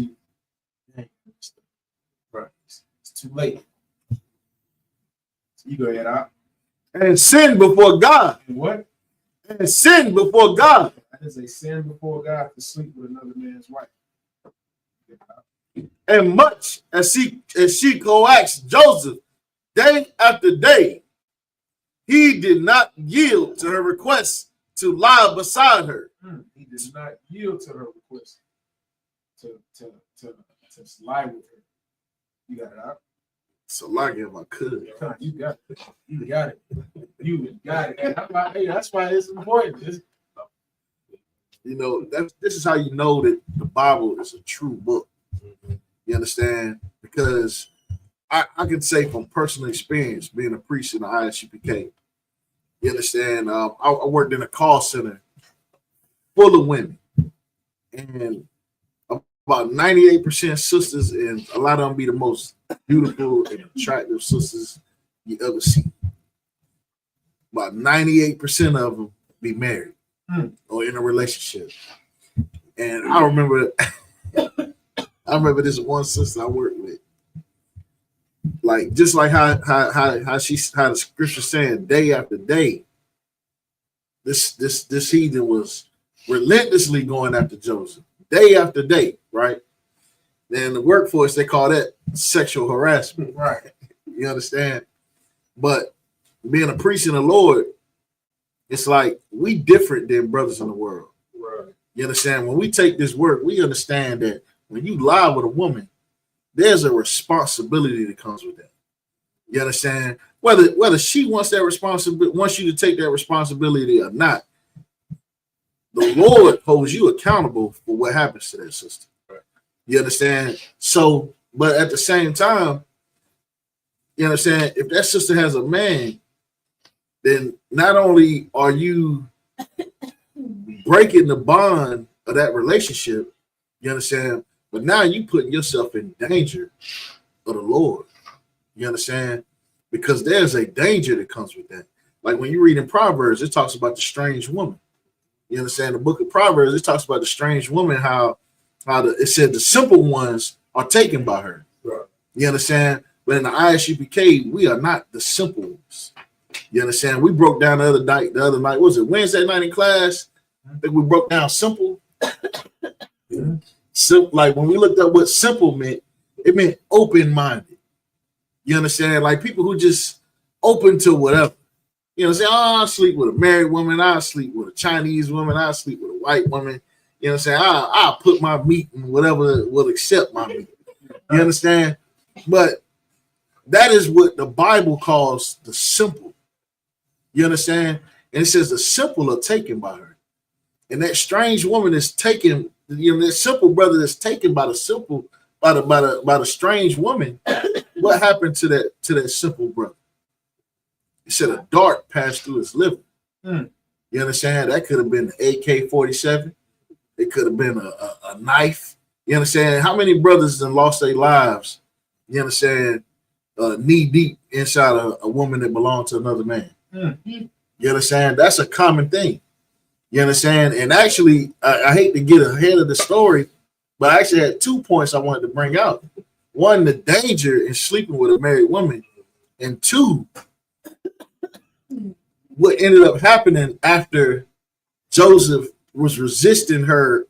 too late. So you go ahead out. And sin before God. And what? And sin before God. That is a sin before God to sleep with another man's wife. And much as she coaxed Joseph day after day, he did not yield to her request to lie beside her. He did not yield to her request to lie with her. You got it out. So like if I could. You got it. You got it. You got it. And that's why it's important. This is how you know that the Bible is a true book. You understand? Because I can say from personal experience, being a priest in the ISUPK, you understand? I worked in a call center full of women, and about 98% sisters, and a lot of them be the most beautiful and attractive sisters you ever see. About 98% of them be married or in a relationship. And I remember this one sister I worked with. Like just like how the scripture saying day after day, this heathen was relentlessly going after Joseph, day after day, right? Then the workforce, they call that sexual harassment, right? You understand? But being a priest in the Lord, it's like we different than brothers in the world. Right. You understand? When we take this work, we understand that when you lie with a woman, there's a responsibility that comes with that. You understand? Whether she wants that responsibility, wants you to take that responsibility or not, the Lord holds you accountable for what happens to that sister. Right. You understand? So, but at the same time, you understand, if that sister has a man, then not only are you breaking the bond of that relationship, you understand, but now you putting yourself in danger of the Lord. You understand? Because there's a danger that comes with that. Like when you read in Proverbs, it talks about the strange woman. You understand? The book of Proverbs, it talks about the strange woman, it said the simple ones are taken by her. Right. You understand? But in the ISUPK, we are not the simple ones. You understand? We broke down the other night. Was it Wednesday night in class? I think we broke down simple. Simple, like when we looked up what simple meant, it meant open-minded. You understand? Like people who just open to whatever. You know, say, I'll sleep with a married woman, I'll sleep with a Chinese woman, I'll sleep with a white woman. You know what I'm saying? I'll put my meat in whatever will accept my meat. You understand? But that is what the Bible calls the simple. You understand? And it says the simple are taken by her. And that strange woman is taken, that simple brother that's taken by the simple, by the strange woman. What happened to that simple brother? He said a dart passed through his liver. You understand? That could have been an AK-47. It could have been a knife. You understand? How many brothers have lost their lives, you understand, knee deep inside a woman that belonged to another man? You understand? That's a common thing. You understand? And actually, I hate to get ahead of the story, but I actually had 2 points I wanted to bring out. One, the danger in sleeping with a married woman. And two, what ended up happening after Joseph was resisting her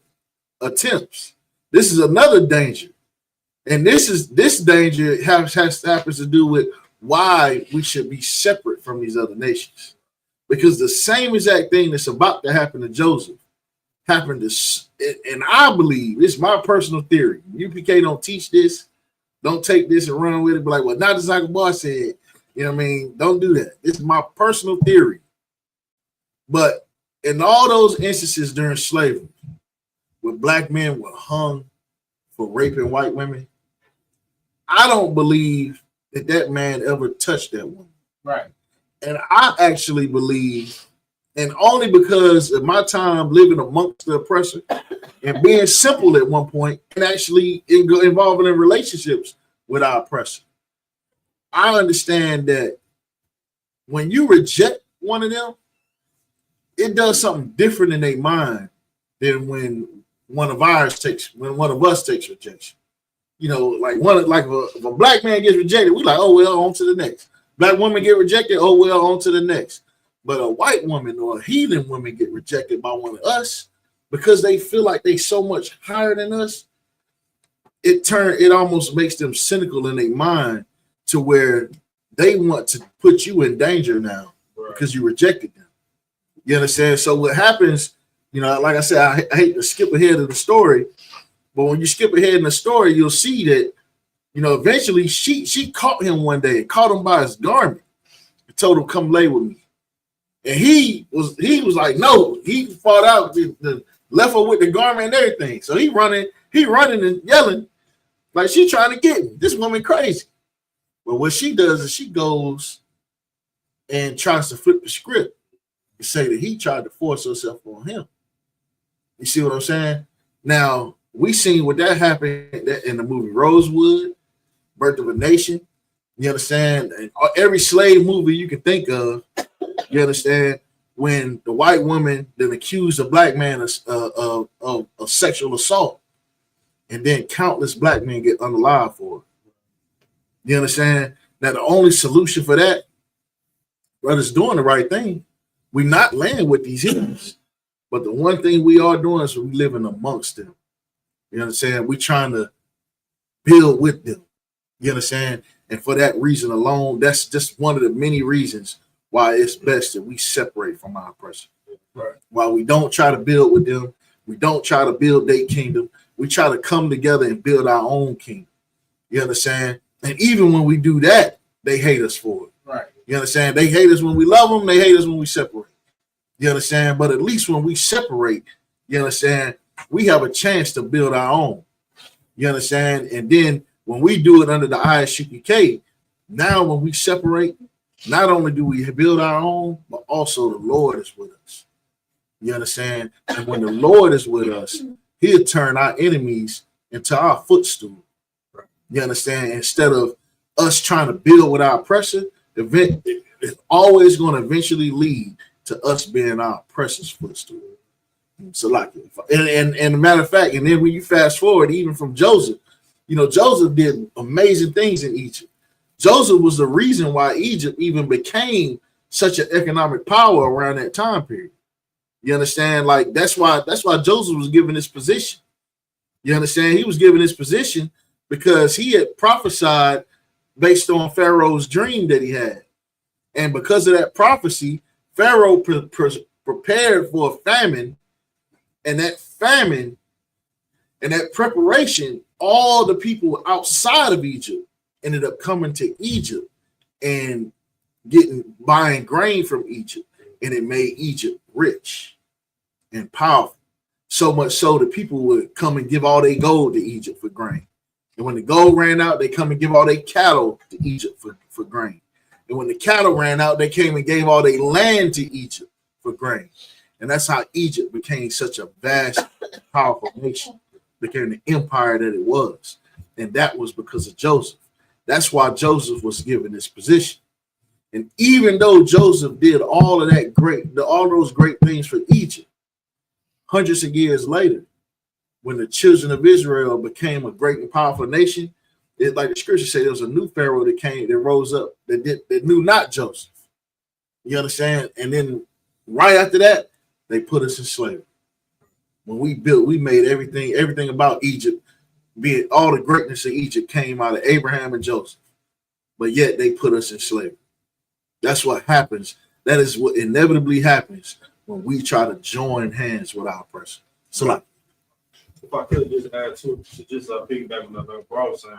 attempts. This is another danger. And this danger happens to do with why we should be separate from these other nations. Because the same exact thing that's about to happen to Joseph happened to, and I believe, it's my personal theory. UPK don't teach this. Don't take this and run with it. But like what Dr. Zakabar said, you know what I mean? Don't do that. This is my personal theory. But in all those instances during slavery, where black men were hung for raping white women, I don't believe that man ever touched that woman. Right. And I actually believe, and only because of my time living amongst the oppressor and being simple at one point and actually involving in relationships with our oppressor, I understand that when you reject one of them, it does something different in their mind than when one of us takes rejection. You know, like if a black man gets rejected, we like, oh well, on to the next. Black woman get rejected, oh well, on to the next. But a white woman or a heathen woman get rejected by one of us because they feel like they so much higher than us. It almost makes them cynical in their mind to where they want to put you in danger now because you rejected them. You understand? So what happens, you know, like I said, I hate to skip ahead of the story, but when you skip ahead in the story, you'll see that, you know, eventually she caught him one day, caught him by his garment, and told him, come lay with me. And he was like, no, he fought out, left her with the garment and everything. So he running and yelling like she trying to get me. This woman crazy. But what she does is she goes and tries to flip the script and say that he tried to force herself on him. You see what I'm saying? Now, we seen what that happened in the movie Rosewood, Birth of a Nation. You understand? And every slave movie you can think of, you understand, when the white woman then accused a black man of sexual assault, and then countless black men get unalive for it. You understand? Now, the only solution for that, brothers doing the right thing. We're not laying with these heathens. But the one thing we are doing is we living amongst them. You understand? We're trying to build with them. You understand? And for that reason alone, that's just one of the many reasons why it's best that we separate from our oppressor. Right. While we don't try to build with them, we don't try to build their kingdom. We try to come together and build our own kingdom. You understand? And even when we do that, they hate us for it. Right. You understand? They hate us when we love them. They hate us when we separate. You understand? But at least when we separate, you understand, we have a chance to build our own. You understand? And then when we do it under the ISUPK, now when we separate, not only do we build our own, but also the Lord is with us. You understand? And when the Lord is with us, he'll turn our enemies into our footstool. You understand? Instead of us trying to build with our oppressor, it's always going to eventually lead to us being our oppressor's footstool. So like, and a matter of fact, and then when you fast forward, even from Joseph, you know, Joseph did amazing things in Egypt. Joseph was the reason why Egypt even became such an economic power around that time period. You understand? Like that's why Joseph was given this position. You understand? He was given this position because he had prophesied based on Pharaoh's dream that he had. And because of that prophecy, Pharaoh prepared for a famine, and that famine and that preparation, all the people outside of Egypt ended up coming to Egypt and buying grain from Egypt and it made Egypt rich and powerful. So much so that people would come and give all their gold to Egypt for grain. And when the gold ran out, they come and give all their cattle to Egypt for grain. And when the cattle ran out, they came and gave all their land to Egypt for grain. And that's how Egypt became such a vast, powerful nation, became the empire that it was. And that was because of Joseph. That's why Joseph was given this position. And even though Joseph did all of that all those great things for Egypt, hundreds of years later, when the children of Israel became a great and powerful nation, it, like the scripture said, there was a new Pharaoh that rose up that knew not Joseph. You understand? And then right after that, they put us in slavery. When we made everything about Egypt, be it all the greatness of Egypt came out of Abraham and Joseph. But yet they put us in slavery. That's what happens. That is what inevitably happens when we try to join hands with our oppressor. So like, If I could just add to just piggyback on what Bro was saying,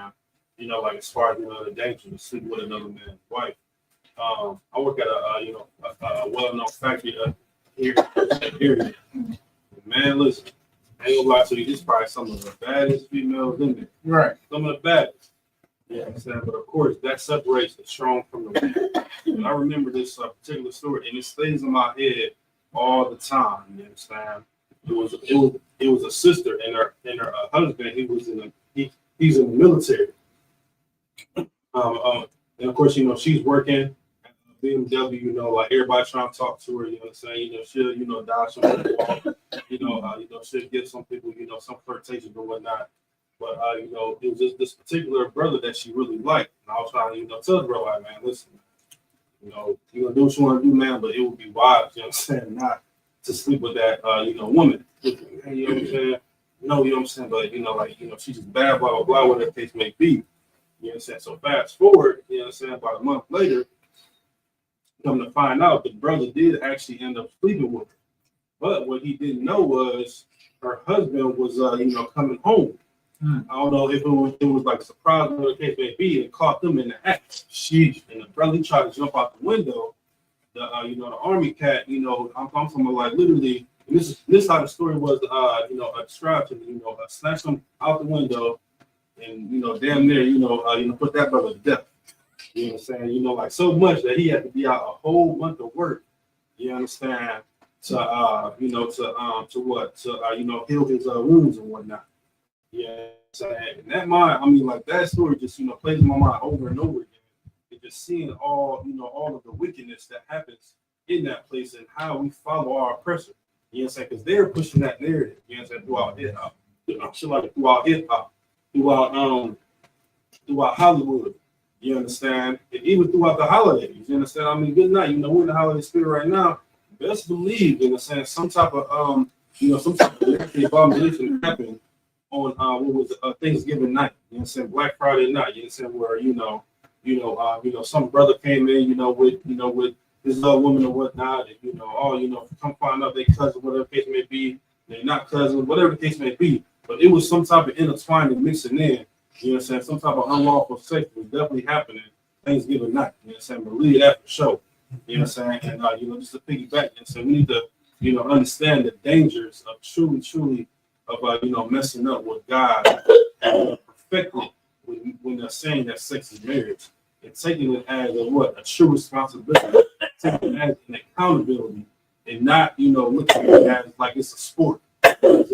you know, like as far as the danger to sleep with another man's wife. I work at a well-known factory here. Man, listen, I ain't gonna lie to you, this is probably some of the baddest females in there. Right. Some of the baddest. Yeah, I'm saying, but of course that separates the strong from the weak. And I remember this particular story, and it stays in my head all the time. You understand? It was a sister and her husband. He's in the military. And of course, she's working at BMW. Like everybody trying to talk to her. You know what I'm saying? She'll dodge some people. She'll give some people some flirtation or whatnot. But it was just this particular brother that she really liked, and I was trying to tell the brother, like, man, listen, you're gonna do what you want to do, man, but it would be wise, you know what I'm saying, not to sleep with that woman. You know what I'm saying? No, you know what I'm saying, but she's just bad, blah blah blah, whatever the case may be. You know what I'm saying? So fast forward, you know what I'm saying, about a month later, come to find out the brother did actually end up sleeping with her. But what he didn't know was her husband was coming home. I don't know if it was like a surprise or the case may be, and caught them in the act. Sheesh. And the brother tried to jump out the window. The army cat, I'm talking about like literally, and this how the story was described to me, snatched him out the window and damn near, put that brother to death. You know what I'm saying? Like so much that he had to be out a whole month of work, you understand, to heal his wounds and whatnot. Yeah, and that that story just plays in my mind over and over again. And just seeing all of the wickedness that happens in that place and how we follow our oppressor. You know what I'm saying? Because they're pushing that narrative. You know what I'm saying? Throughout hip hop, throughout Hollywood. You understand? And even throughout the holidays. You understand? Good night. We're in the holiday spirit right now. Best believe, some type of abomination happened on what was Thanksgiving night, Black Friday night, where some brother came in, with his little woman or whatnot, and come find out they cousin, whatever the case may be, they're not cousins, whatever the case may be. But it was some type of intertwining, mixing in, some type of unlawful sex was definitely happening Thanksgiving night, believe that for sure. And just to piggyback, we need to understand the dangers of truly of messing up with God perfectly when they're saying that sex is marriage and taking it as a true responsibility, taking it as an accountability, and not looking at it as like it's a sport. Like I'm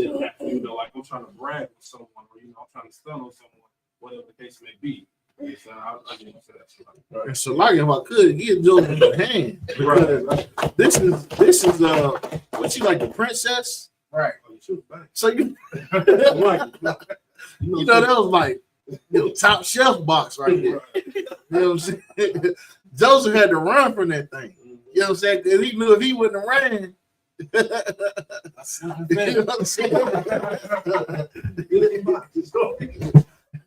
trying to brag with someone, or I'm trying to stun on someone, whatever the case may be. I didn't say that. And so, like, if I could get Joe in the hand, because this is what you like, the princess, Right. So that was like top shelf box right there. You know what I'm saying? Joseph had to run from that thing. You know what I'm saying? Because he knew if he wouldn't have ran. You know what I'm saying?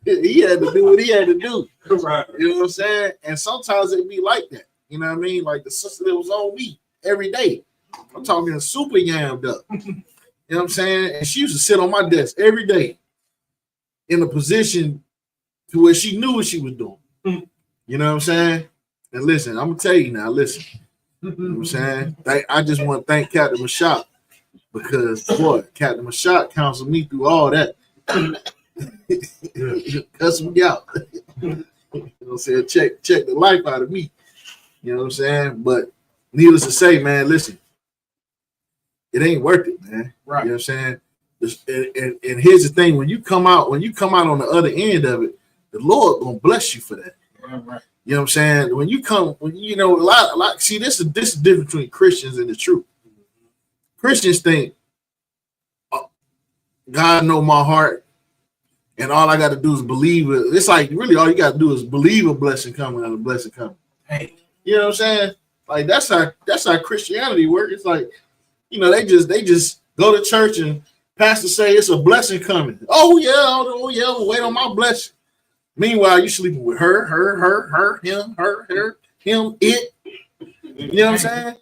He had to do what he had to do. Right. You know what I'm saying? And sometimes it be like that. You know what I mean? Like the sister that was on me every day. I'm talking super yammed up. You know what I'm saying? And she used to sit on my desk every day in a position to where she knew what she was doing. You know what I'm saying? And listen, I'm going to tell you now, listen. You know what I'm saying? I just want to thank Captain Mashak because, boy, Captain Mashak counseled me through all that. Cuss me out. You know what I'm saying? Check the life out of me. You know what I'm saying? But needless to say, man, listen, it ain't worth it, man. Right. You know what I'm saying? And here's the thing: when you come out on the other end of it, the Lord gonna bless you for that. Right. You know what I'm saying? When you know, a lot. See, this is the difference between Christians and the truth. Christians think, oh, God know my heart, and all I got to do is believe it. It's like really all you got to do is believe a blessing coming and a blessing coming. Hey. You know what I'm saying? Like that's how Christianity works. It's like, you know, they just go to church and pastor say it's a blessing coming. Oh yeah, wait on my blessing. Meanwhile, you sleeping with her, him, it. You know what I'm saying?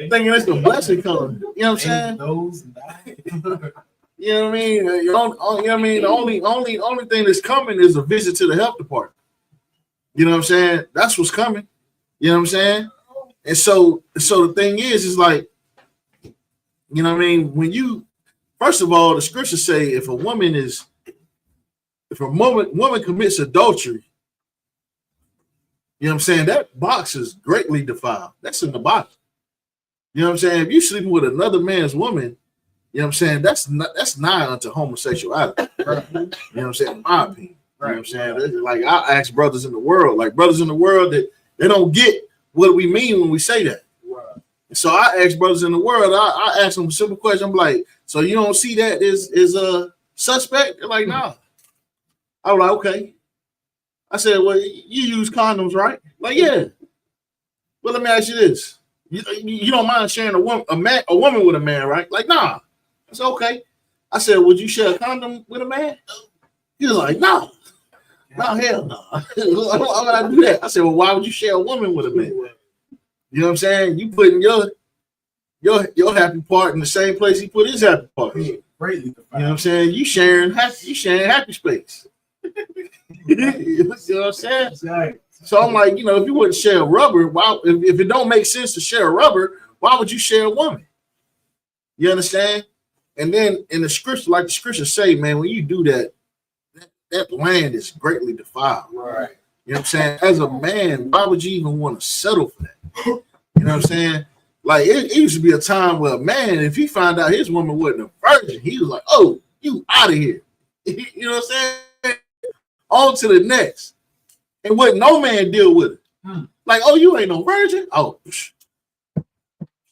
Thinking it's a blessing coming. You know what I'm saying? You know what I mean? You know what I mean? The only thing that's coming is a visit to the health department. You know what I'm saying? That's what's coming. You know what I'm saying? And so the thing is like, you know what I mean? When you, first of all, the scriptures say if a woman commits adultery, you know what I'm saying? That box is greatly defiled. That's in the Bible. You know what I'm saying? If you sleeping with another man's woman, you know what I'm saying? That's nigh unto homosexuality. Right. You know what I'm saying? In my opinion. Right. You know what I'm saying? Like I ask brothers in the world that they don't get what we mean when we say that. Right. So I ask brothers in the world, I ask them a simple question. I'm like, so you don't see that is a suspect? They're like, nah. I was like, okay. I said, well, you use condoms, right? Like, yeah. Well, let me ask you this. You don't mind sharing a woman with a man, right? Like, nah. I said, okay. I said, would you share a condom with a man? He was like, no. No, hell no. Why would I do that? I said, well, why would you share a woman with a man? You know what I'm saying? You putting your happy part in the same place he put his happy part. You know what I'm saying? You sharing happy space. You know what I'm saying? So I'm like, you know, if you wouldn't share a rubber, why? If it don't make sense to share a rubber, why would you share a woman? You understand? And then in the scripture, like the scriptures say, man, when you do that, that land is greatly defiled. Right. You know what I'm saying? As a man, why would you even want to settle for that? You know what I'm saying? Like it used to be a time where a man, if he found out his woman wasn't a virgin, he was like, oh, you out of here. You know what I'm saying? On to the next. And wouldn't no man deal with it. Like, oh, you ain't no virgin? Oh,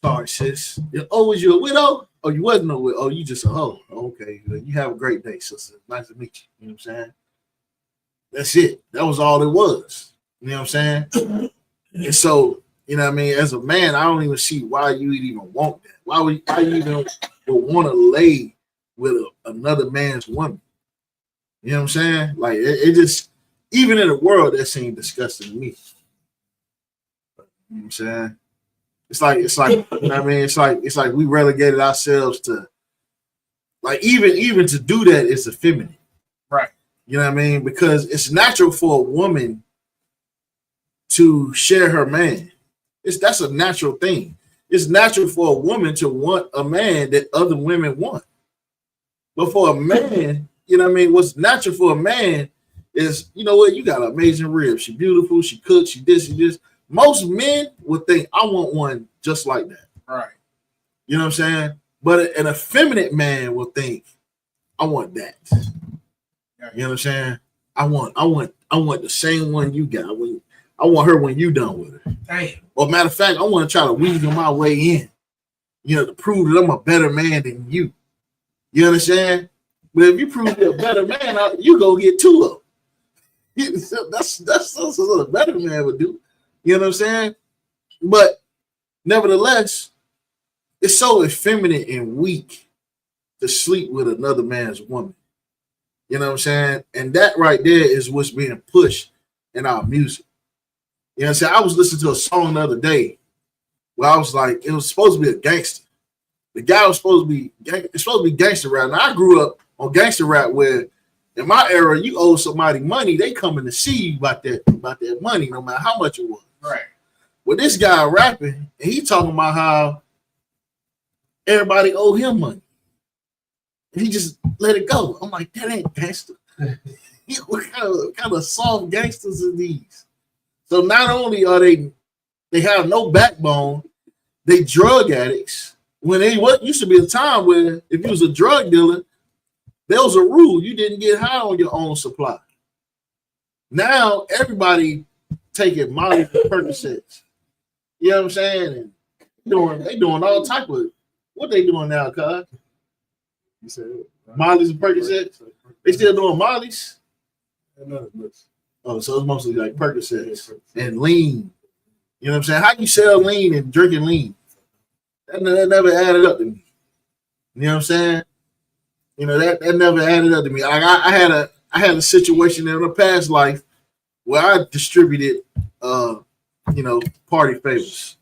sorry, sis. Oh, was you a widow? Oh, you wasn't no widow. Oh, you just a hoe. Okay, you have a great day, sister. Nice to meet you. You know what I'm saying? That's it. That was all it was. You know what I'm saying? And so, you know what I mean? As a man, I don't even see why you would even want that. Why you even would want to lay with another man's woman? You know what I'm saying? Like, it just, even in the world, that seemed disgusting to me. You know what I'm saying? It's like, you know what I mean? It's like we relegated ourselves to, like, even to do that is effeminate. Right. You know what I mean? Because it's natural for a woman to share her man. That's a natural thing. It's natural for a woman to want a man that other women want. But for a man, you know what I mean? What's natural for a man is, you know what? You got an amazing rib. She beautiful. She cooks. She this. She this. Most men would think, I want one just like that. Right. You know what I'm saying? But an effeminate man will think, I want that. You know what I'm saying? I want the same one you got. I want her when you done with her. Damn. Or matter of fact, I want to try to weasel my way in, you know, to prove that I'm a better man than you. You understand? But if you prove you're a better man, you go get two of them. That's what a better man would do. You know what I'm saying? But nevertheless, it's so effeminate and weak to sleep with another man's woman. You know what I'm saying? And that right there is what's being pushed in our music. You know what I'm saying? I was listening to a song the other day where I was like, it was supposed to be a gangster. The guy was supposed to be gangster rap. Now I grew up on gangster rap where in my era, you owe somebody money, they coming to see you about that money, no matter how much it was. Right. Well, this guy rapping, and he talking about how everybody owe him money. And he just let it go. I'm like, that ain't gangster. what kind of soft gangsters are these? So not only are they have no backbone, they drug addicts. When they what used to be a time where if you was a drug dealer, there was a rule you didn't get high on your own supply. Now everybody taking Molly for Percocets. You know what I'm saying? And they doing all type of what they doing now, cuz. You said Molly's and Percocets. They still doing Molly's. Oh, so it's mostly like Percocets and lean. You know what I'm saying? How you sell lean and drinking lean? That never added up to me. You know what I'm saying? You know, that never added up to me. Like I had a situation in a past life where I distributed party favors.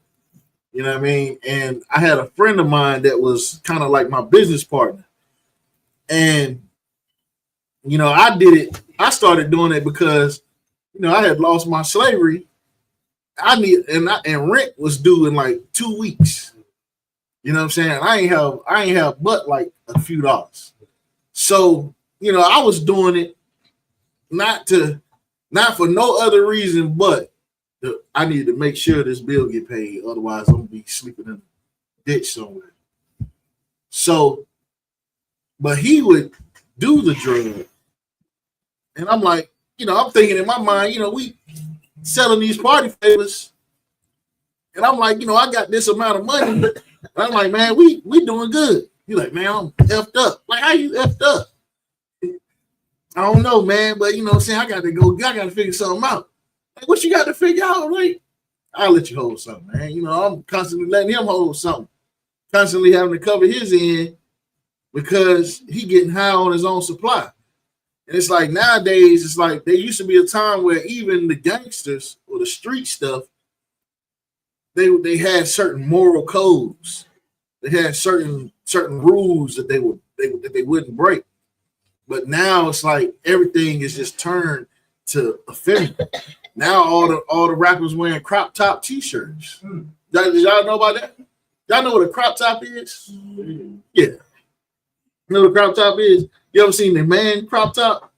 You know what I mean? And I had a friend of mine that was kind of like my business partner. And I started doing it because I had lost my slavery. And rent was due in like 2 weeks. You know what I'm saying? I ain't have but like a few dollars. So, I was doing it not for no other reason, but I needed to make sure this bill get paid. Otherwise, I'm gonna be sleeping in a ditch somewhere. So, but he would do the drug. And I'm like, I'm thinking in my mind, we selling these party favors. And I'm like, I got this amount of money. But I'm like, man, we doing good. You're like, man, I'm effed up. Like, how you effed up? I don't know, man, but what I'm saying, I got to figure something out. Like, what you got to figure out? Like, I'll let you hold something, man. I'm constantly letting him hold something. Constantly having to cover his end because he getting high on his own supply. And it's like nowadays, it's like there used to be a time where even the gangsters or the street stuff, they had certain moral codes. They had certain rules that they wouldn't break. But now it's like everything is just turned to effeminate. Now all the rappers wearing crop top t-shirts. Did y'all know about that? Y'all know what a crop top is? Yeah. You know what a crop top is? You ever seen the man crop top?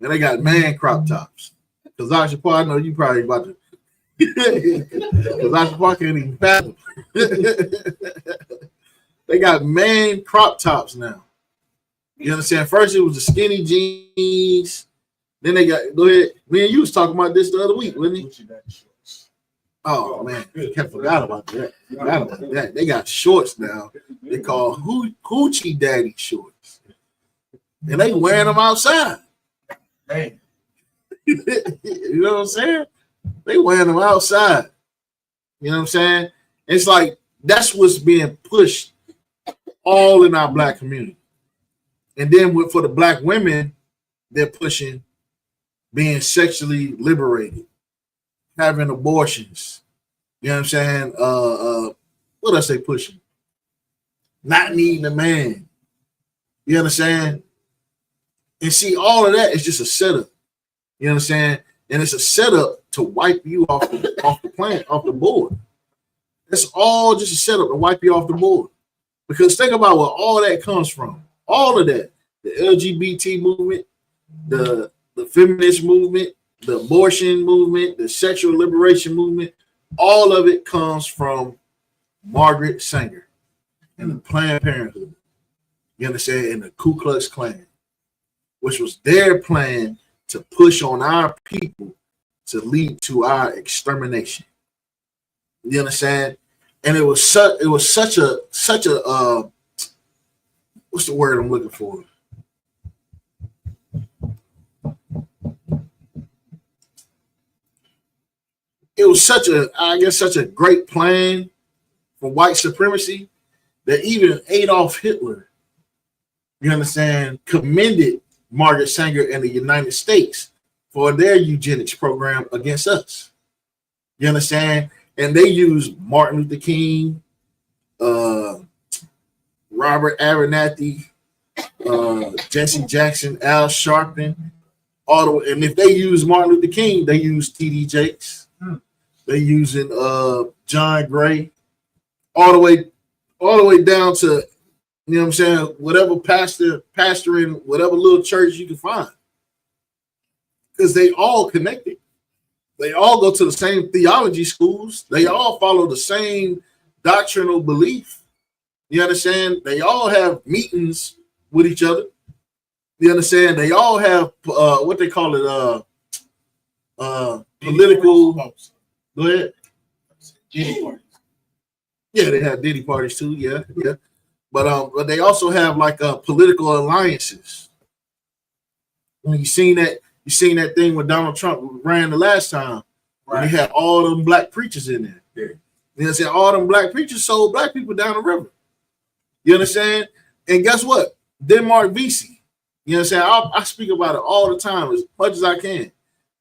And they got man crop tops. Because Ashapar, I know you probably about to. Because Ashapar can't even fathom. They got man crop tops now. You understand? First it was the skinny jeans. Then they got, go ahead. Man, you was talking about this the other week, wasn't you? Oh man, forgot about that. They got shorts now. They call Hoochie Daddy shorts. And they wearing them outside. Hey. You know what I'm saying? They wearing them outside. You know what I'm saying? It's like that's what's being pushed all in our black community. And then for the black women, they're pushing being sexually liberated, having abortions. You know what I'm saying? What else they pushing? Not needing a man. You understand? And see, all of that is just a setup. You understand? And it's a setup to wipe you off the planet, off the board. It's all just a setup to wipe you off the board. Because think about where all that comes from. All of that. The LGBT movement, the feminist movement, the abortion movement, the sexual liberation movement, all of it comes from Margaret Sanger and the Planned Parenthood. You understand? And the Ku Klux Klan, which was their plan to push on our people to lead to our extermination. You understand? And it was such a what's the word I'm looking for? It was such a great plan for white supremacy that even Adolf Hitler, you understand, commended Margaret Sanger and the United States for their eugenics program against us. You understand? And they used Martin Luther King, Robert Abernathy, Jesse Jackson, Al Sharpton, and if they use Martin Luther King, they use T.D. Jakes. They using John Gray, all the way down to, you know what I'm saying, whatever pastor in whatever little church you can find. Because they all connected. They all go to the same theology schools. They all follow the same doctrinal belief. You understand? They all have meetings with each other. You understand? They all have what they call it, political. Go ahead. Diddy parties. Yeah, they have Diddy parties too. Yeah. But they also have like political alliances. When you seen that thing when Donald Trump ran the last time, when he had all them black preachers in there. Yeah. You know what I'm saying? All them black preachers sold black people down the river. You understand? And guess what? Denmark VC. You know what I'm saying? I speak about it all the time as much as I can.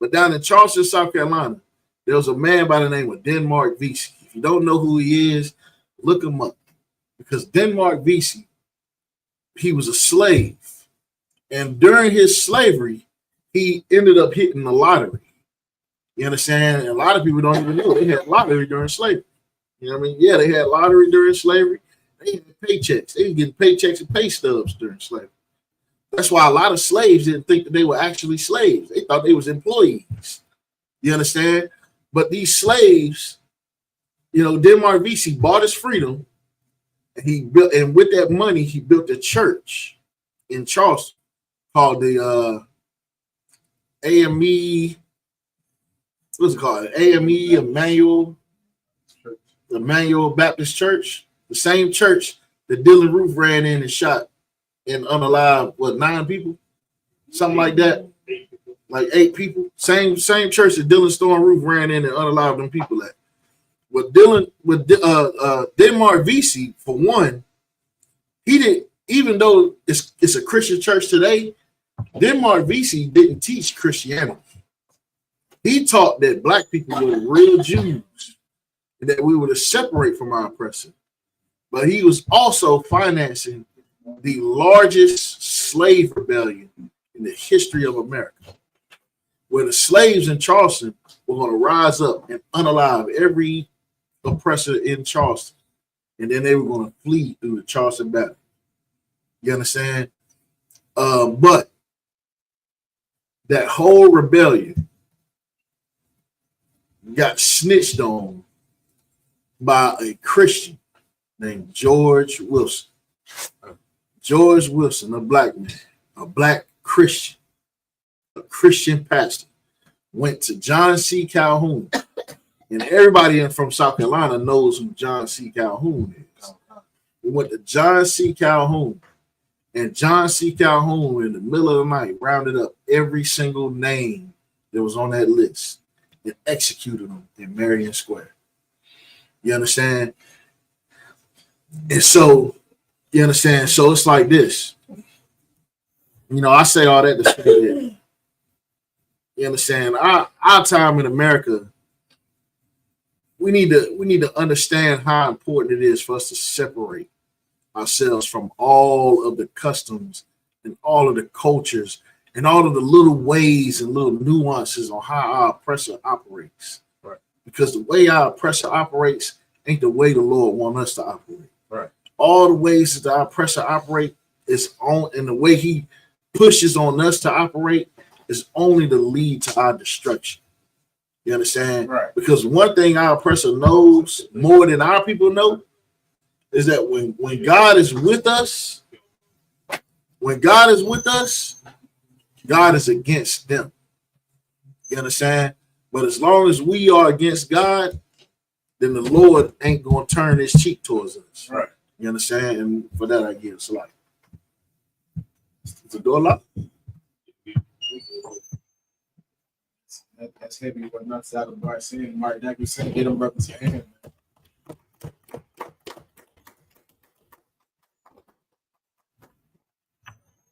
But down in Charleston, South Carolina, there was a man by the name of Denmark VC. If you don't know who he is, look him up. Because Denmark VC, he was a slave. And during his slavery, he ended up hitting the lottery. You understand? And a lot of people don't even know they had lottery during slavery. You know what I mean? Yeah, they had lottery during slavery. They had paychecks. They were getting paychecks and pay stubs during slavery. That's why a lot of slaves didn't think that they were actually slaves. They thought they was employees. You understand? But these slaves, you know, Denmark VC bought his freedom, and he built, and with that money, he built a church in Charleston called the AME. What's it called? AME Emmanuel Baptist Church. The same church that Dylan Roof ran in and shot and unalived, what, 9 people? Something like that. Like 8 people. Same church that Dylan Storm Roof ran in and unalived them people at. With Denmark VC, for one, he didn't, even though it's a Christian church today, Denmark VC didn't teach Christianity. He taught that black people were the real Jews and that we were to separate from our oppressor. But he was also financing the largest slave rebellion in the history of America, where the slaves in Charleston were going to rise up and unalive every oppressor in Charleston. And then they were going to flee through the Charleston Battle. You understand? But that whole rebellion got snitched on by a Christian named George Wilson. George Wilson, a black man, a black Christian, a Christian pastor, went to John C. Calhoun. And everybody from South Carolina knows who John C. Calhoun is. We went to John C. Calhoun, and John C. Calhoun, in the middle of the night, rounded up every single name that was on that list and executed them in Marion Square. You understand? And so, you understand? So it's like this. You know, I say all that to say that, you understand? Our time in America, we need to understand how important it is for us to separate ourselves from all of the customs and all of the cultures and all of the little ways and little nuances on how our oppressor operates. Right. Because the way our oppressor operates ain't the way the Lord wants us to operate. Right. All the ways that our oppressor operate is on, and the way he pushes on us to operate is only to lead to our destruction. You understand? Right. Because one thing our oppressor knows more than our people know is that when God is with us, God is against them. You understand? But as long as we are against God, then the Lord ain't going to turn his cheek towards us. Right. You understand? And for that, I give Salah. Is the door locked? That's heavy, but not out of bar saying, Mark Dagger said, get them brothers your hand.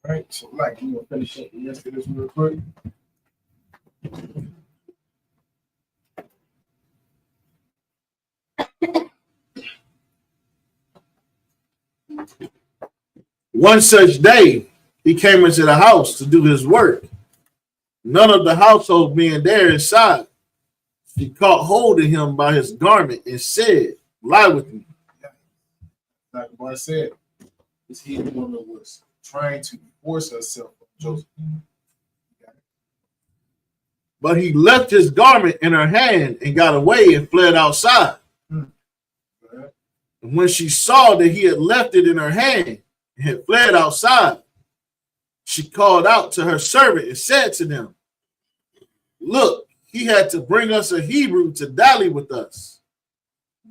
All right, so like, you want to finish up the rest of this real quick? One such day, he came into the house to do his work. None of the household being there inside, She caught hold of him by his garment and said, lie with me. Like the boy said, this heathen woman was trying to force herself on Joseph. But he left his garment in her hand and got away and fled outside. And when she saw that he had left it in her hand and had fled outside, she called out to her servant and said to them, look, he had to bring us a Hebrew to dally with us.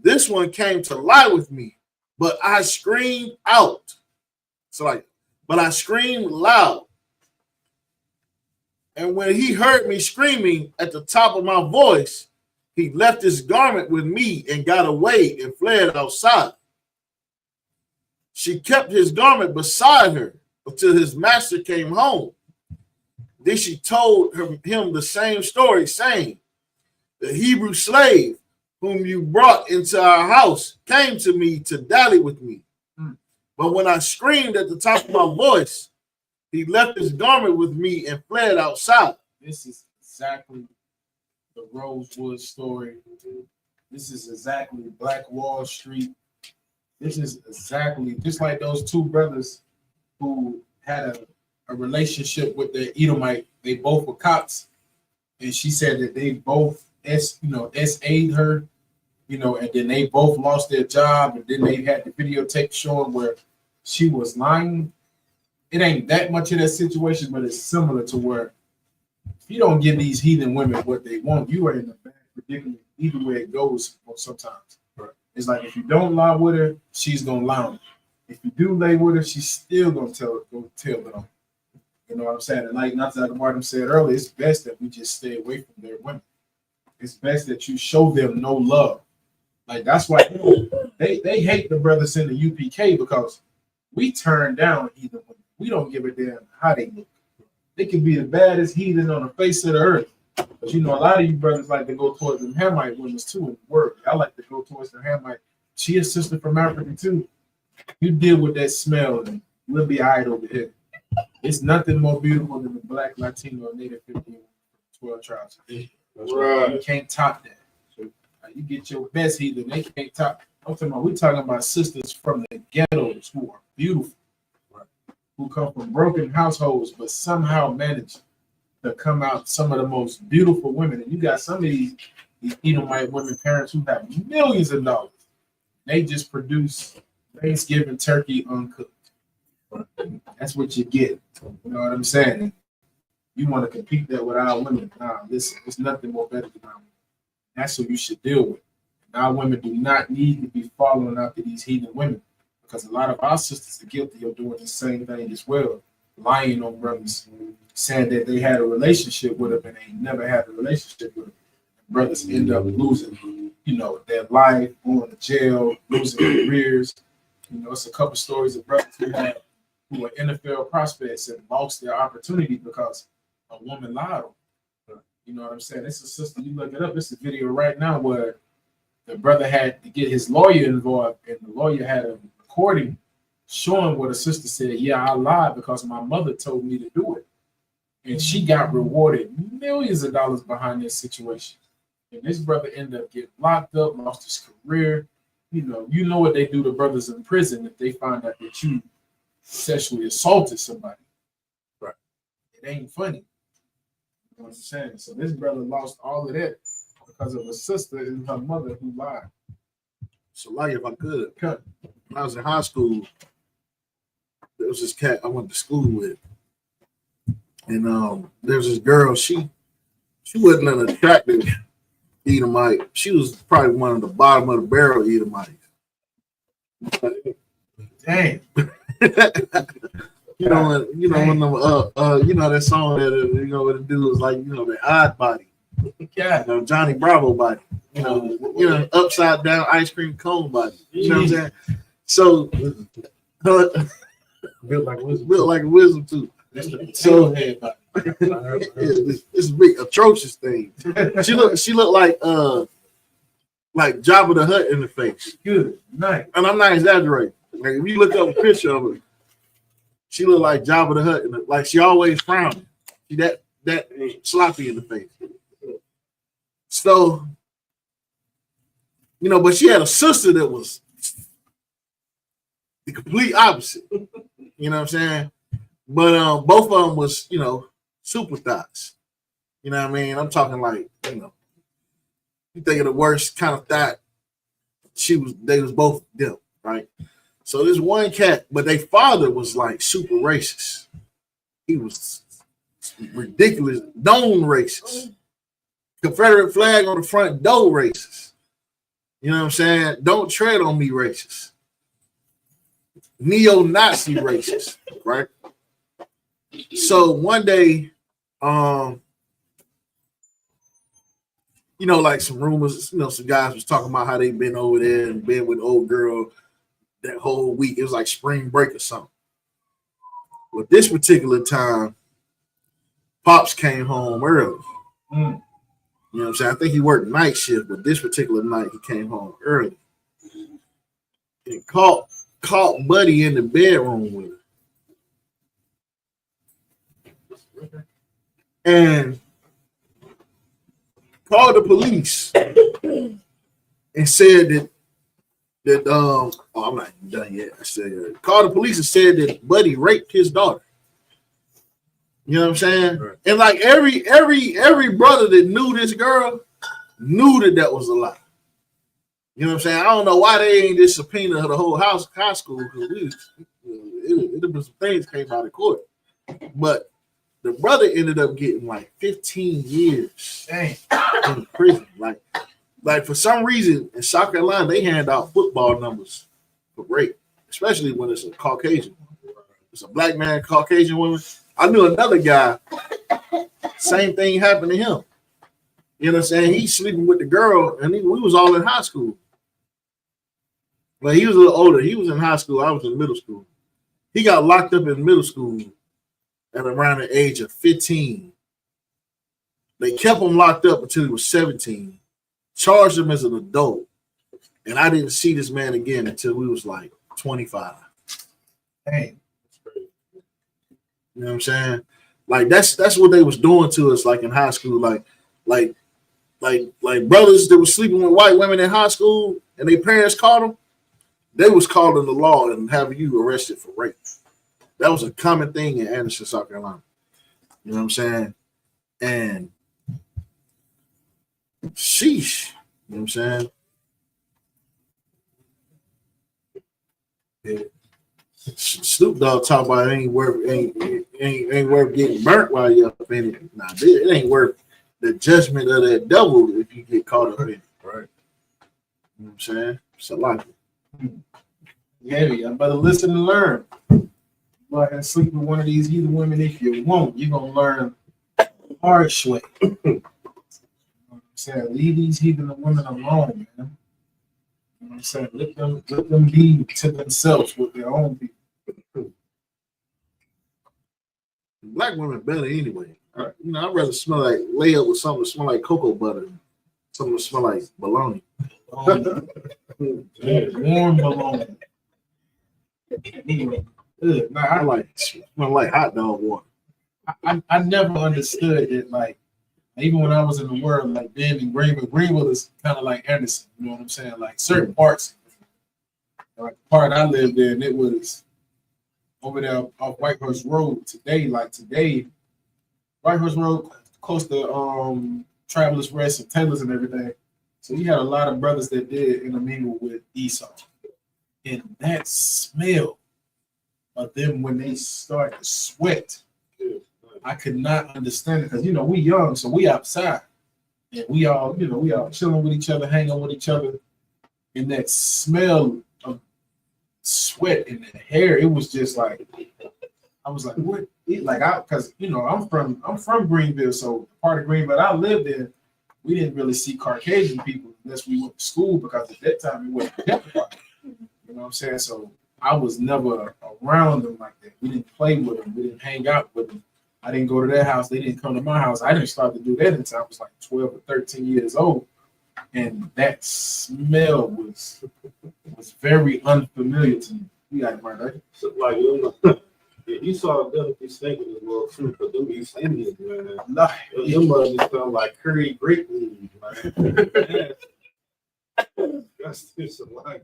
This one came to lie with me, but I screamed out. But I screamed loud. And when he heard me screaming at the top of my voice, he left his garment with me and got away and fled outside. She kept his garment beside her until his master came home. Then she told him the same story, saying, the Hebrew slave whom you brought into our house came to me to dally with me. But when I screamed at the top of my voice, he left his garment with me and fled outside. This is exactly the Rosewood story. This is exactly Black Wall Street. This is exactly just like those two brothers who had a relationship with the Edomite. They both were cops, and she said that they both SA'd her, and then they both lost their job, and then they had the videotape showing where she was lying. It ain't that much of that situation, but it's similar to where if you don't give these heathen women what they want, you are in a bad predicament. Either way it goes sometimes. Right. It's like if you don't lie with her, she's gonna lie on you. If you do lay with her, she's still gonna tell it on you. You know what I'm saying? And like Martin said earlier, it's best that we just stay away from their women. It's best that you show them no love. Like that's why they hate the brothers in the UPK, because we turn down heathen women. We don't give a damn how they look. They can be the baddest heathen on the face of the earth. But a lot of you brothers like to go towards them Hamite women too in the word. I like to go towards the Hamite. She a sister from Africa too. You deal with that smell and we'll be all right over here. It's nothing more beautiful than the Black, Latino, or Native 15 12 tribes. Right. You can't top that. So you get your best heathen, they can't top. We're talking about sisters from the ghettos who are beautiful, who come from broken households, but somehow manage to come out some of the most beautiful women. And you got some of these Edomite women parents who have millions of dollars. They just produce Thanksgiving turkey uncooked. That's what you get. You know what I'm saying? You want to compete that with our women. Nah, listen, it's nothing more better than our women. That's who you should deal with. And our women do not need to be following after these heathen women, because a lot of our sisters are guilty of doing the same thing as well, lying on brothers, saying that they had a relationship with them and they never had a relationship with them. Brothers end up losing, their life, going to jail, losing their careers. It's a couple stories of brothers who were NFL prospects and lost their opportunity because a woman lied on them. You know what I'm saying? It's a sister, you look it up, it's a video right now where the brother had to get his lawyer involved, and the lawyer had a recording showing what a sister said, yeah, I lied because my mother told me to do it. And she got rewarded millions of dollars behind this situation. And this brother ended up getting locked up, lost his career. You know what they do to brothers in prison if they find out that you sexually assaulted somebody. Right. It ain't funny. You know what I'm saying? So this brother lost all of that because of a sister and her mother who lied. So, like, if I could, when I was in high school, there was this cat I went to school with, and there was this girl. She wasn't an attractive Edomite. She was probably one of the bottom of the barrel Edomites. Dang. When that song that what it do is like the odd body. Yeah. Johnny Bravo body. Upside down ice cream cone body. You know what I'm saying? So built like a wisdom too. So it's a big atrocious thing. She looked like Jabba the Hutt in the face. Good night. And I'm not exaggerating. Like if you look up a picture of her, she looked like Jabba the Hutt, like she always frowning. She that sloppy in the face. So, you know, but she had a sister that was the complete opposite. You know what I'm saying? But both of them was, you know, super thoughts. You know what I mean? I'm talking like, you know, you think of the worst kind of thought. They was both them, right? So this one cat, but their father was like super racist. He was ridiculous, known racist. Confederate flag on the front door racist. You know what I'm saying? Don't tread on me racist. Neo-Nazi racist, right? So one day, you know, like some rumors, you know, some guys was talking about how they been over there and been with old girl that whole week. It was like spring break or something. Well, this particular time, Pops came home early. You know what I'm saying? I think he worked night shift, but this particular night he came home early. And caught Buddy in the bedroom with her. And called the police and said that oh, I'm not done yet. I said called the police and said that Buddy raped his daughter. You know what I'm saying? Right. And like every brother that knew this girl knew that was a lie. You know what I'm saying? I don't know why they ain't just subpoena the whole high school, because it been some things came out of court. But the brother ended up getting like 15 years in prison. Like for some reason in South Carolina, they hand out football numbers for rape, especially when it's a Caucasian. It's a black man, Caucasian woman. I knew another guy, same thing happened to him. You know what I'm saying? He's sleeping with the girl, and we was all in high school. But he was a little older. He was in high school. I was in middle school. He got locked up in middle school at around the age of 15. They kept him locked up until he was 17, charged him as an adult, and I didn't see this man again until we was like 25. Dang. You know what I'm saying? Like that's what they was doing to us, like in high school, like brothers that was sleeping with white women in high school, and their parents caught them. They was calling the law and having you arrested for rape. That was a common thing in Anderson, South Carolina. You know what I'm saying? And sheesh, you know what I'm saying? Yeah. Snoop Dogg talk about it ain't worth getting burnt while you're up in it. Nah, it ain't worth the judgment of that devil if you get caught up in it. Right. You know what I'm saying? It's a lot. Yeah, you better listen and learn. Go ahead and sleep with one of these heathen women if you want. You're gonna learn harsh way. You know what I'm saying? Leave these heathen women alone, man. You know what I'm saying? Let them be to themselves with their own people. Black women better anyway. You know, I'd rather lay up with something that smell like cocoa butter, something that smell like bologna. Warm bologna. Nah, I smell like hot dog water. I never understood it. Like, even when I was in the world, like being in Greenville is kind of like Anderson. You know what I'm saying? Like certain parts, like the part I lived in, it was over there off Whitehorse Road. Today, Whitehorse Road, close to Travelers Rest and Taylor's and everything. So you had a lot of brothers that did intermingle with Esau, and that smell of them when they start to sweat, I could not understand it because we young, so we outside, and we all chilling with each other, hanging with each other, and that smell of sweat in the hair, it was just like I was like, what? Because I'm from Greenville, so part of Greenville I lived in, we didn't really see Caucasian people unless we went to school because at that time it wasn't gentrified. You know what I'm saying? So I was never around them like that. We didn't play with them. We didn't hang out with them. I didn't go to their house. They didn't come to my house. I didn't start to do that until I was like 12 or 13 years old. And that smell was very unfamiliar to me. You got it, right? So, like, Yeah, Esau definitely stinking as well too, but them East Indians, man. Nah, Them mother smell like curry grape leaves, man. That's just a lie.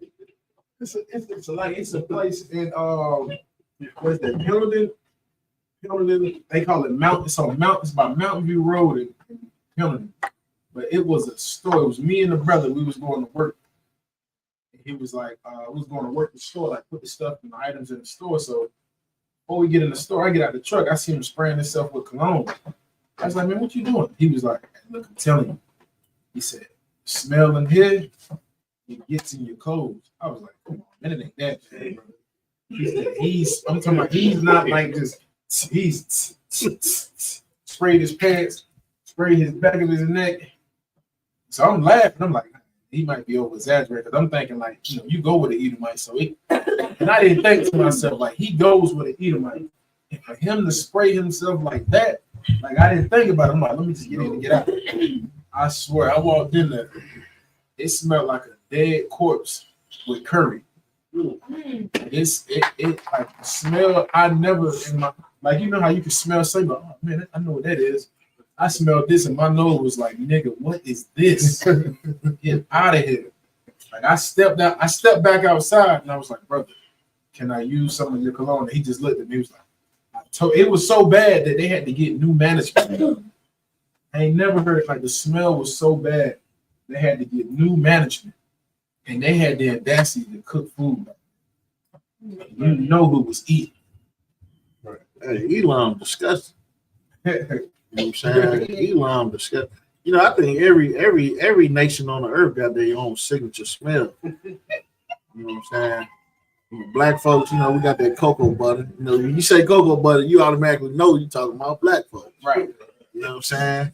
it's a place in what's that, Pendleton? Pendleton, they call it Mountain. It's on Mountain. It's by Mountain View Road in Pendleton. But it was a store. It was me and the brother. We was going to work. And he was like, we was going to work the store, like put the stuff and the items in the store. So before we get in the store, I get out the truck. I see him spraying himself with cologne. I was like, man, what you doing? He was like, look, I'm telling you. He said, smell in here, it gets in your clothes. I was like, come on, man, it ain't that bad, brother. He said, I'm talking about, he's not like just, he's sprayed his pants, sprayed his back of his neck. So I'm laughing. I'm like, he might be over exaggerating because I'm thinking like, you go with the Edomite. So and I didn't think to myself like he goes with the Edomite. And for him to spray himself like that, like I didn't think about it. I'm like, let me just get in and get out. I swear, I walked in there. It smelled like a dead corpse with curry. It like the smell I never in my like how you can smell something. Oh man, I know what that is. I smelled this and my nose was like, nigga, what is this? Get out of here. Like I stepped back outside and I was like, brother, can I use some of your cologne? And he just looked at me. He was like, it was so bad that they had to get new management. I ain't never heard it. Like the smell was so bad, they had to get new management. And they had the audacity to cook food. You know who was eating. Right. Hey, Elam disgusting. You know what I'm saying? Elam disgusting. I think every nation on the earth got their own signature smell. You know what I'm saying? Black folks, we got that cocoa butter. When you say cocoa butter, you automatically know you're talking about black folks. Right. You know what I'm saying?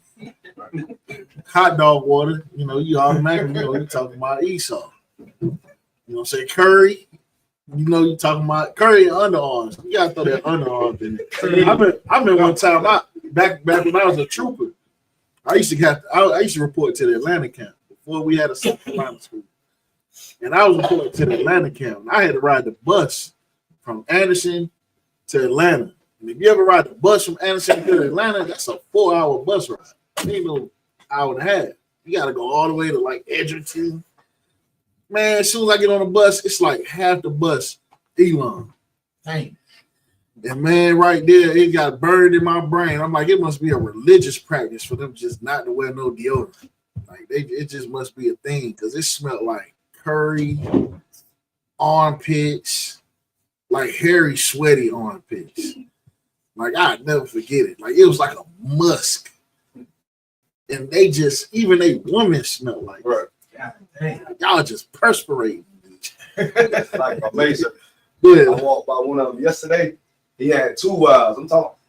Hot dog water, you automatically know you're talking about Esau. You know what I'm saying? Curry, you're talking about curry and underarms. You gotta throw that underarms in there. I remember one time back when I was a trooper, I used to report to the Atlanta camp before we had a South Carolina school. And I was reporting to the Atlanta camp. And I had to ride the bus from Anderson to Atlanta. And if you ever ride the bus from Anderson to Atlanta, that's a 4-hour bus ride. It ain't no hour and a half. You got to go all the way to like Edgerton. Man, as soon as I get on the bus, it's like half the bus Elon. Dang. And man, right there, it got burned in my brain. I'm like, it must be a religious practice for them just not to wear no deodorant. Like it just must be a thing because it smelled like curry, armpits, like hairy, sweaty armpits. Like I'd never forget it. Like it was like a musk. And even a woman smelled like Right. God, y'all just perspirating. Like amazing. Yeah. I walked by one of them yesterday. He had 2 wives.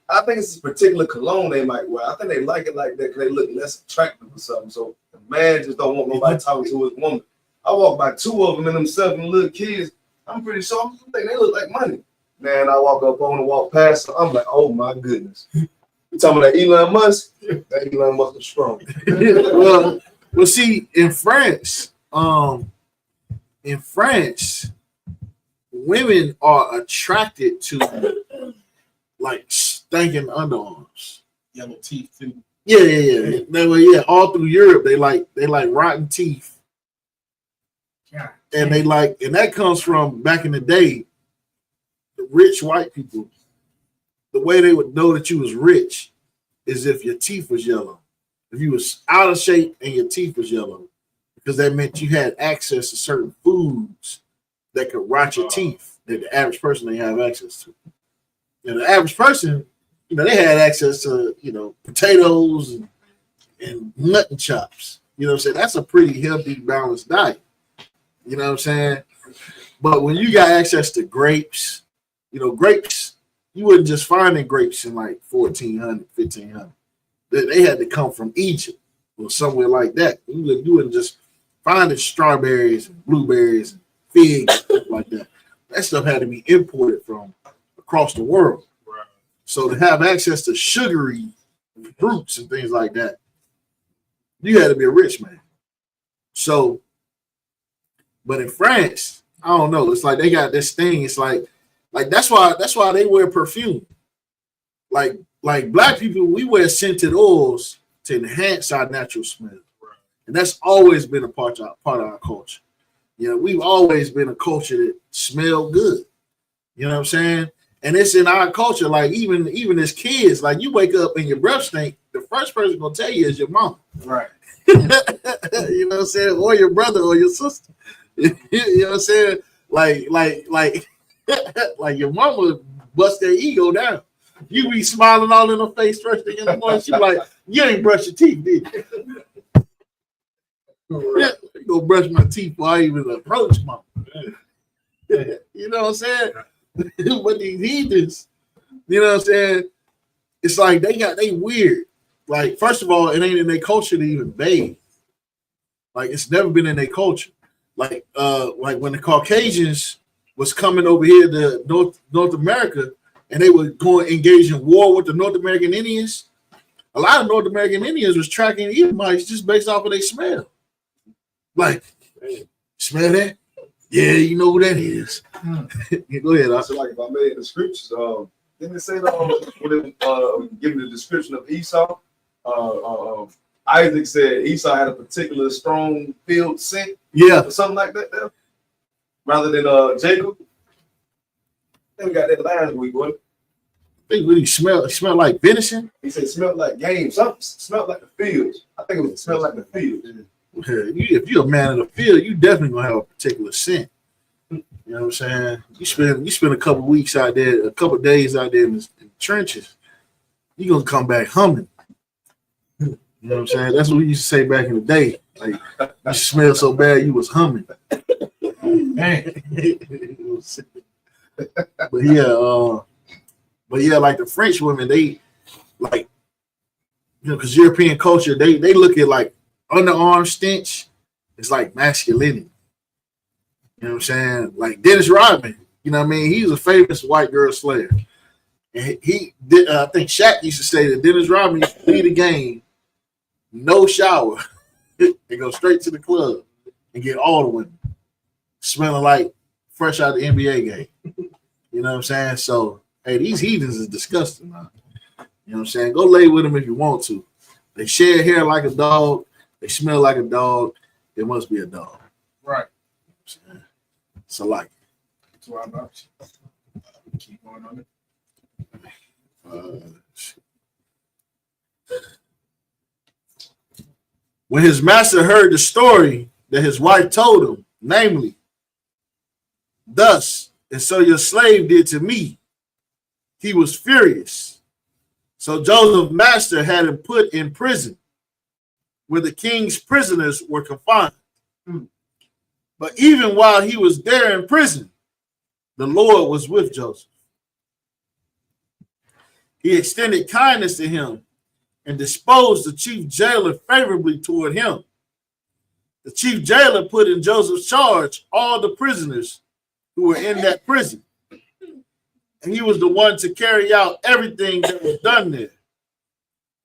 I think it's this particular cologne they might wear. I think they like it like that because they look less attractive or something. So the man just don't want nobody talking to his woman. I walked by 2 of them and them 7 little kids. I'm pretty sure I think they look like money. Man, I walk up on and walk past them. I'm like, oh my goodness. You talking about that Elon Musk? That Elon Musk is strong. well, see, in France, women are attracted to like stinking underarms. yellow teeth too. Yeah. All through Europe, they like rotten teeth. God, And that comes from back in the day, the rich white people. The way they would know that you was rich is if your teeth was yellow. If you was out of shape and your teeth was yellow, because that meant you had access to certain foods that could rot your teeth that the average person didn't have access to. And the average person, they had access to, potatoes and mutton chops. You know what I'm saying? That's a pretty healthy, balanced diet. You know what I'm saying? But when you got access to grapes, grapes, you wouldn't just find the grapes in like 1400, 1500. They had to come from Egypt or somewhere like that. You wouldn't just find the strawberries and blueberries and figs and stuff like that. That stuff had to be imported from across the world. Right. So to have access to sugary fruits and things like that, you had to be a rich man. So, but in France, I don't know. It's like they got this thing. It's like Like that's why they wear perfume. Like black people, we wear scented oils to enhance our natural smell. And that's always been a part of our culture. You know, we've always been a culture that smell good. You know what I'm saying? And it's in our culture, like even as kids, like you wake up and your breath stink, the first person gonna tell you is your mom. Right. You know what I'm saying? Or your brother or your sister. You know what I'm saying? Like like your mama bust their ego down. You be smiling all in her face first thing in the morning. She be like, you ain't brush your teeth, did you? You go brush my teeth before I even approach mom. You know what I'm saying? But these heathens, you know what I'm saying? It's like they weird. Like, first of all, it ain't in their culture to even bathe. Like, it's never been in their culture. Like when the Caucasians was coming over here to North America and they were going engage in war with the North American Indians, a lot of North American Indians was tracking Edomites just based off of their smell. Like, smell that? Yeah, you know who that is. Yeah, go ahead. So like if I made the scriptures, didn't it say when it giving the description of Esau? Isaac said Esau had a particular strong field scent, or something like that, there, rather than Jacob. I think we got that last week, boy. I think really smell like venison. He said it smelled like game, something smelled like the fields. I think it was smelled like the fields. If you're a man in the field, you definitely gonna have a particular scent. You know what I'm saying? You spend a couple weeks out there, a couple days out there in the trenches, you're gonna come back humming. You know what I'm saying? That's what we used to say back in the day. Like, you smell so bad you was humming. Man. But yeah, like the French women, they like, you know, because European culture, they look at like underarm stench. It's like masculinity. You know what I'm saying? Like Dennis Rodman, you know what I mean? He was a famous white girl slayer. And he did, I think Shaq used to say that Dennis Rodman used to lead a game, no shower, and go straight to the club and get all the women smelling like fresh out of the NBA game. You know what I'm saying? So, hey, these heathens is disgusting, man. You know what I'm saying? Go lay with them if you want to. They shed hair like a dog. They smell like a dog. It must be a dog. Right. So, like, that's why I'm out. Keep going on it. When his master heard the story that his wife told him, namely, thus, and so your slave did to me, he was furious. So Joseph's master had him put in prison, where the king's prisoners were confined. But even while he was there in prison, the Lord was with Joseph. He extended kindness to him and disposed the chief jailer favorably toward him. The chief jailer put in Joseph's charge all the prisoners who were in that prison. And he was the one to carry out everything that was done there.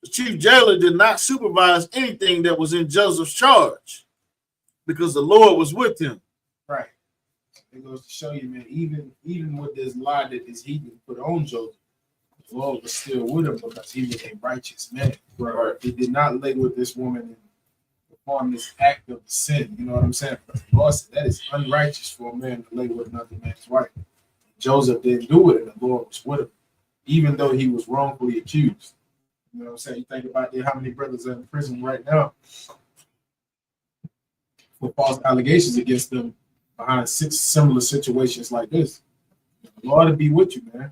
The chief jailer did not supervise anything that was in Joseph's charge because the Lord was with him. Right. It goes to show you, man, even with this lie that this heathen put on Joseph, the Lord was still with him because he was a righteous man. Right. He did not lay with this woman and perform this act of sin. You know what I'm saying? Because the Lord said that is unrighteous for a man to lay with another man's wife. Joseph didn't do it, and the Lord was with him, even though he was wrongfully accused. You know what I'm saying? You think about how many brothers are in prison right now for false allegations against them behind similar situations like this. The Lord will be with you, man.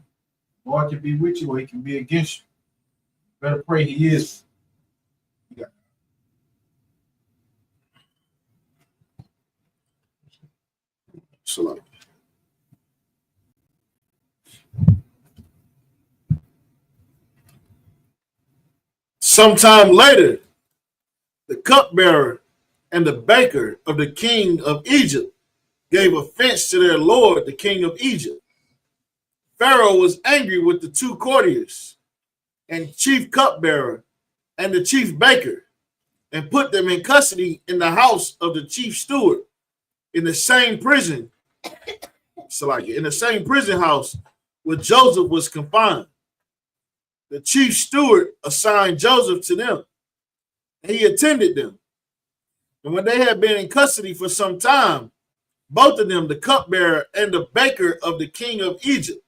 The Lord can be with you or he can be against you. You better pray he is. Yeah. So like, sometime later, the cupbearer and the baker of the king of Egypt gave offense to their lord, the king of Egypt. Pharaoh was angry with the two courtiers and chief cupbearer and the chief baker and put them in custody in the house of the chief steward in the same prison So like in the same prison house where Joseph was confined, the chief steward assigned Joseph to them, and he attended them. And when they had been in custody for some time, both of them, the cupbearer and the baker of the king of Egypt,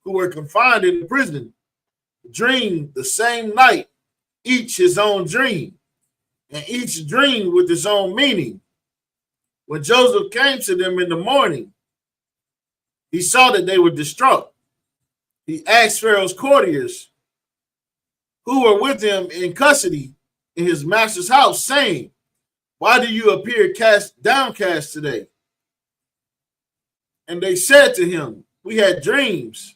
who were confined in the prison, dreamed the same night, each his own dream, and each dreamed with his own meaning. When Joseph came to them in the morning, he saw that they were distraught. He asked Pharaoh's courtiers who were with him in custody in his master's house, saying, "Why do you appear downcast today?" And they said to him, "We had dreams,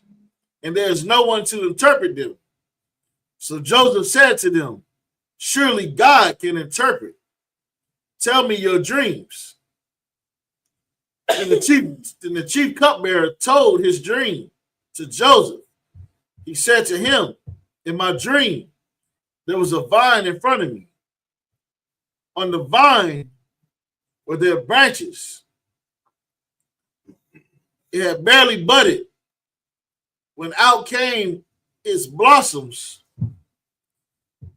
and there is no one to interpret them." So Joseph said to them, "Surely God can interpret. Tell me your dreams." And the chief cupbearer told his dream to Joseph. He said to him, "In my dream, there was a vine in front of me. On the vine were there branches. It had barely budded when out came its blossoms,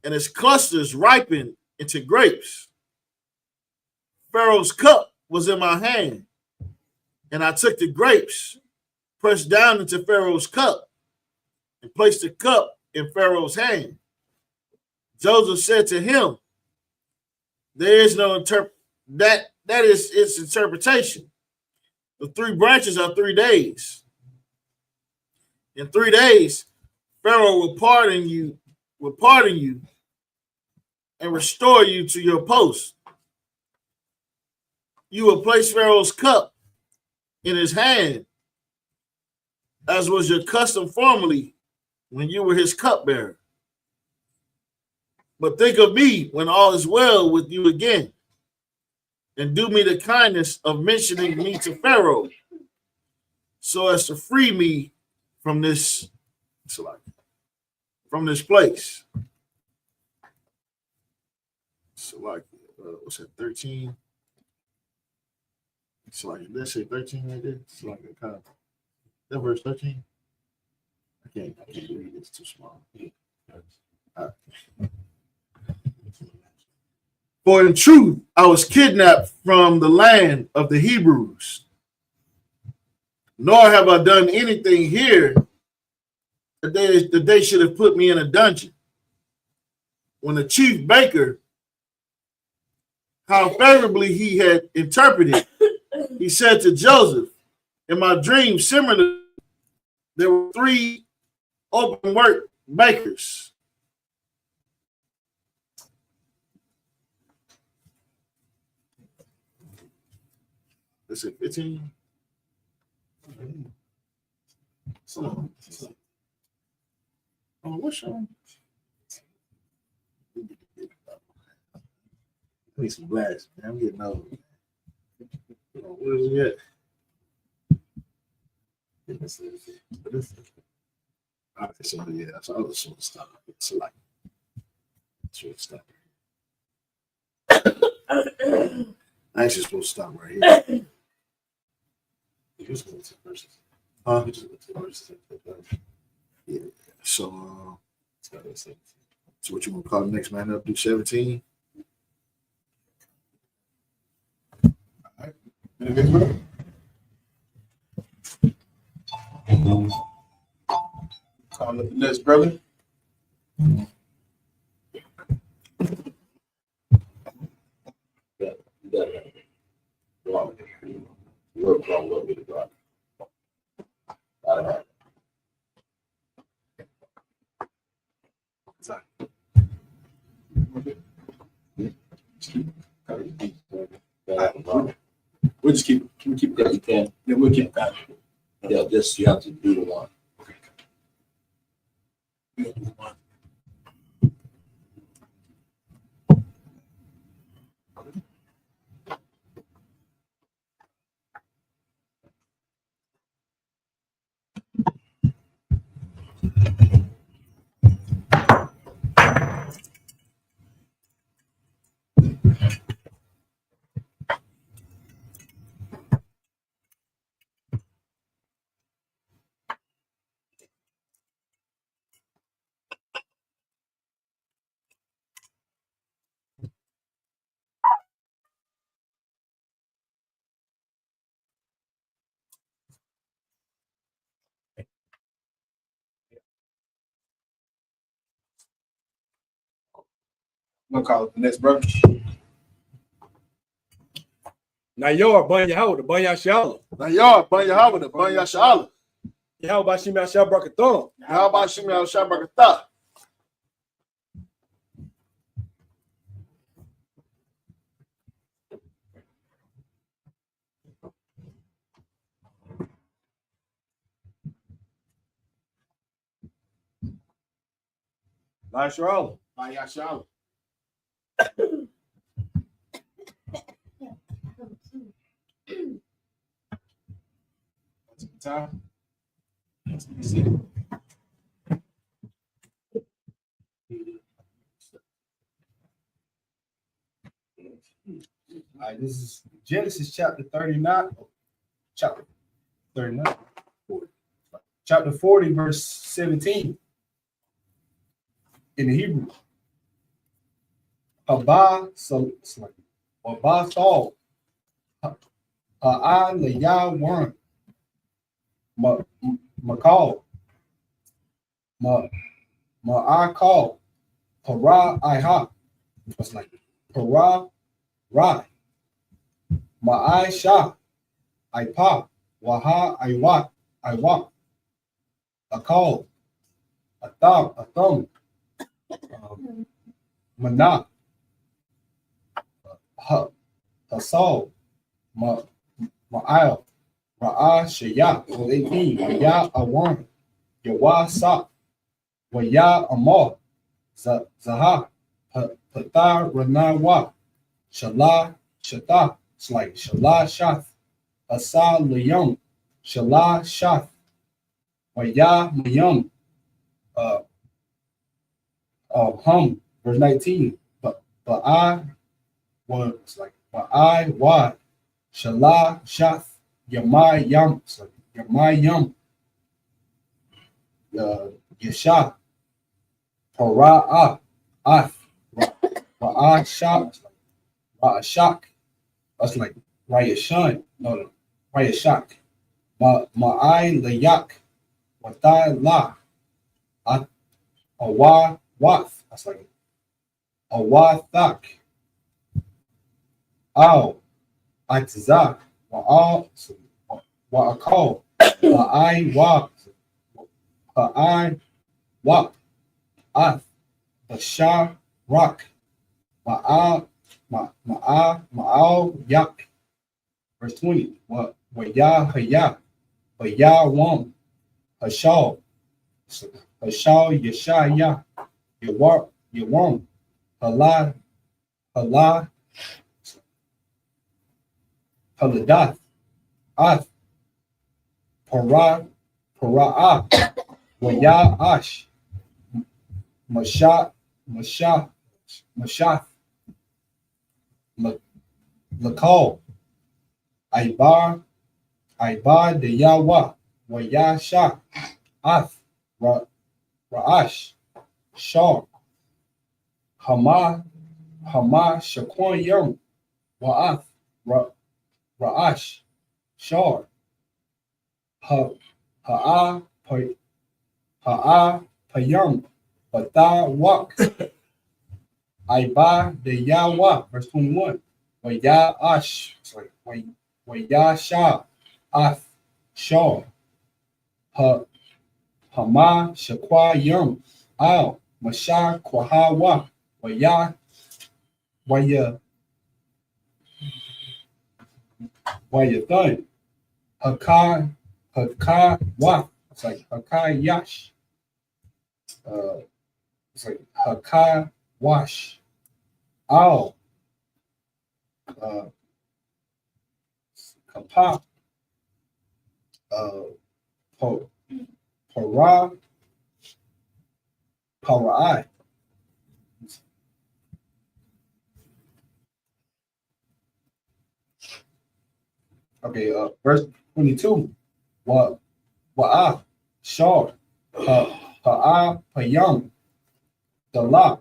and its clusters ripened into grapes. Pharaoh's cup was in my hand, and I took the grapes, pressed down into Pharaoh's cup, and placed the cup in Pharaoh's hand." Joseph said to him, "There is no that is its interpretation. The 3 branches are 3 days. In 3 days, Pharaoh will pardon you and restore you to your post. You will place Pharaoh's cup in his hand, as was your custom formerly when you were his cupbearer. But think of me when all is well with you again, and do me the kindness of mentioning me to Pharaoh, so as to free me from this place." So like, what's that, 13? So like, let's say 13 right there. It's like a kind of, that verse 13? I can't read it, it's too small. "For in truth, I was kidnapped from the land of the Hebrews, nor have I done anything here that they should have put me in a dungeon. When the chief baker, how favorably he had interpreted, he said to Joseph, in my dream, similarly, there were 3 open work bakers. Is it 15? Oh, what's wrong? I need some blacks, man. I'm getting old. Where is it at? All right, so yeah, so I was supposed to stop. So like, stop. I actually supposed to stop right here. You just go to verses. You just go to verses. Yeah. So, so what you want to call the next man up? Do 17. Call up the next brother. We'll just keep. Can we keep? Yeah, you can. Yeah, we'll keep that. Yeah, just you have to do the one. gonna call it the next brother. Now your Banya Howard, the Banya Shala. Now y'all, Banya Howard, Banya Shala. How about Shimei Shabrakathan? How about Shimei Shabrakatah? Nice roll. Yashala. That's the time. That's what you see. All right, this is Genesis chapter 39. Chapter 39. 40. Chapter 40, verse 17. In the Hebrew. Haba Sol. Ha'ai Le'yah Worm. Makal. Ma'akal. Para Iha. It's like Para Rai. Ma'ai Shah. Ipa. Waha Iwa. Akal. Atham. Mana. Hasal. Ma'al. Ra'a Shaya. 18. Waya Awan. Yawa Sa. Waya Amar. Zaha. Pata Ranawa. Shala Shata. It's like Shala Shath. Asa Liyam. Shala Shath. Waya Mayam. Verse 19. But I was like, but I wa Shala Shath Yamai Yam. It's like Yamai Yam. Yasha. Para'ah. Af. Ra'ashak. Ra'ashak. That's like Rayashan. No. Rayashak. Ma'ai Layak. Watai La. Awa Wath. That's like Awathak. Ow. Atizak. Wa'akal. Ha'ai Wa. Ha'ai Wa. Ath. Bashar Rock. Ma'al Yak. Verse 20. Waya Haya. Waya Wam. Hashal. Hashal Yeshaya. Yawam. Hala. Haladath. Ath. Para'ah. Waya Ash. Mashath. Lakal. Ibar de Yawa. Wayasha. Ath. Ra'ash. Shar. Hama Shakwan Yam. Wa'ath. Ra'ash. Shar. Ha'a Payam. Bata Wak. Iba de Yawa. Verse 21. Waya Ash. Sorry. Waya Shah. Ath. Shar. Hama Shakwa Yum. Al. Masha Kwahawa. Waya Thun. Hakai Wa. It's like Hakai Yash. It's like Hakai Wash. Al. Kapa. Parai. Okay, verse 22. Wa'ah. Shar. Ha'ah Payam. Dala.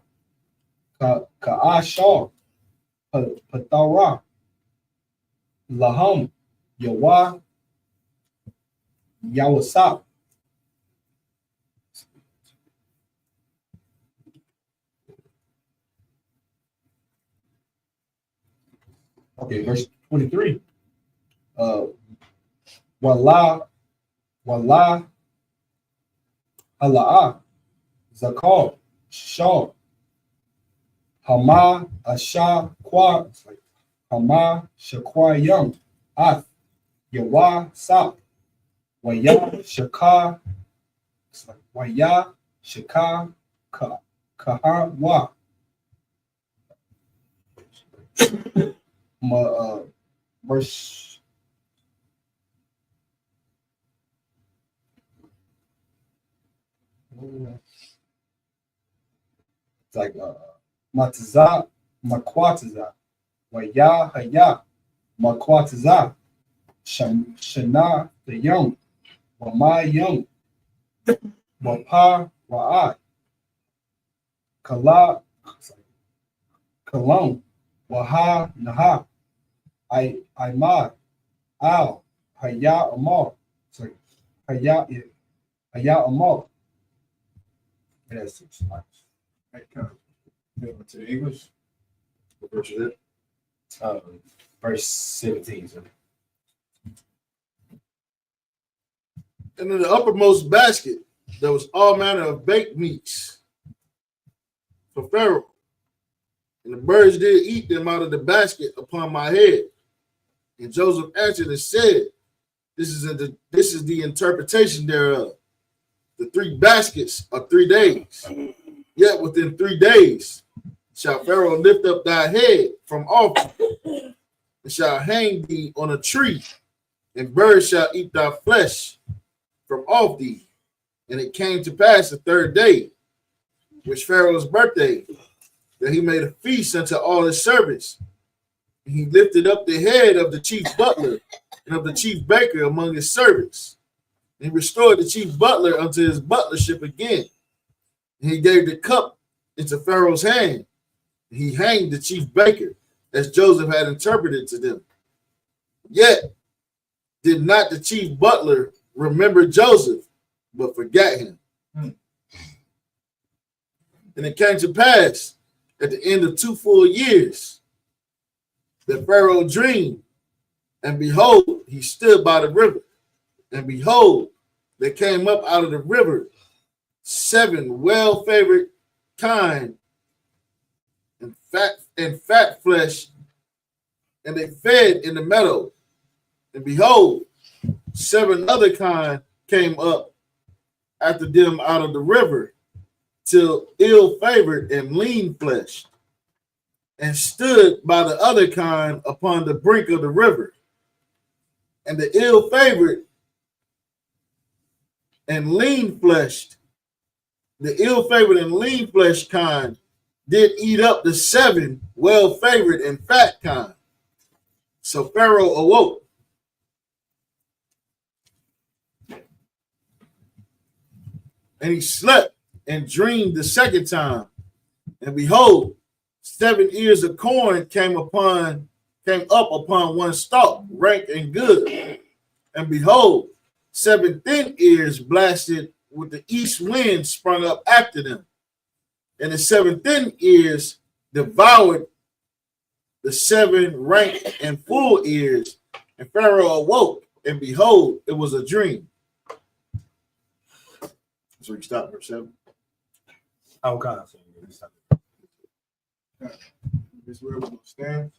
Ka'ah Shar. Patara. Laham. Yawa. Yawasap. Okay, verse 23. Wala halaa zakal shaw hama asha kwa, it's like hama shakwa yum ath yawa sa waya shaka, it's like waya shaka ka kaha wa verse it's like mataza makwataza waya haya makwataza shana the young wama young wapa wa kala kalon waha naha I ma al haya amar, sorry, haya amar. That's 6 lines. Right, come. Go to the English. What verse is it? Verse 17. So. And in the uppermost basket, there was all manner of baked meats for Pharaoh. And the birds did eat them out of the basket upon my head. And Joseph answered and said, This is the interpretation thereof. The 3 baskets are 3 days. Yet within 3 days shall Pharaoh lift up thy head from off thee, and shall hang thee on a tree, and birds shall eat thy flesh from off thee. And it came to pass the 3rd day, which Pharaoh's birthday, that he made a feast unto all his servants. And he lifted up the head of the chief butler and of the chief baker among his servants. And he restored the chief butler unto his butlership again. And he gave the cup into Pharaoh's hand. And he hanged the chief baker, as Joseph had interpreted to them. Yet did not the chief butler remember Joseph, but forgot him. And it came to pass at the end of 2 full years that Pharaoh dreamed, and behold, he stood by the river. And behold, there came up out of the river 7 well-favored kine and fat flesh, and they fed in the meadow. And behold, 7 other kine came up after them out of the river, till ill-favored and lean-fleshed, and stood by the other kind upon the brink of the river. And the ill-favored and lean-fleshed, kind did eat up the 7 well-favored and fat kind. So Pharaoh awoke. And he slept and dreamed the 2nd time. And behold, 7 ears of corn came up upon one stalk, rank and good. And behold, 7 thin ears blasted with the east wind sprung up after them. And the 7 thin ears devoured the 7 rank and full ears. And Pharaoh awoke, and behold, it was a dream. So we stop verse 7. Okay. This is where we're going to stand.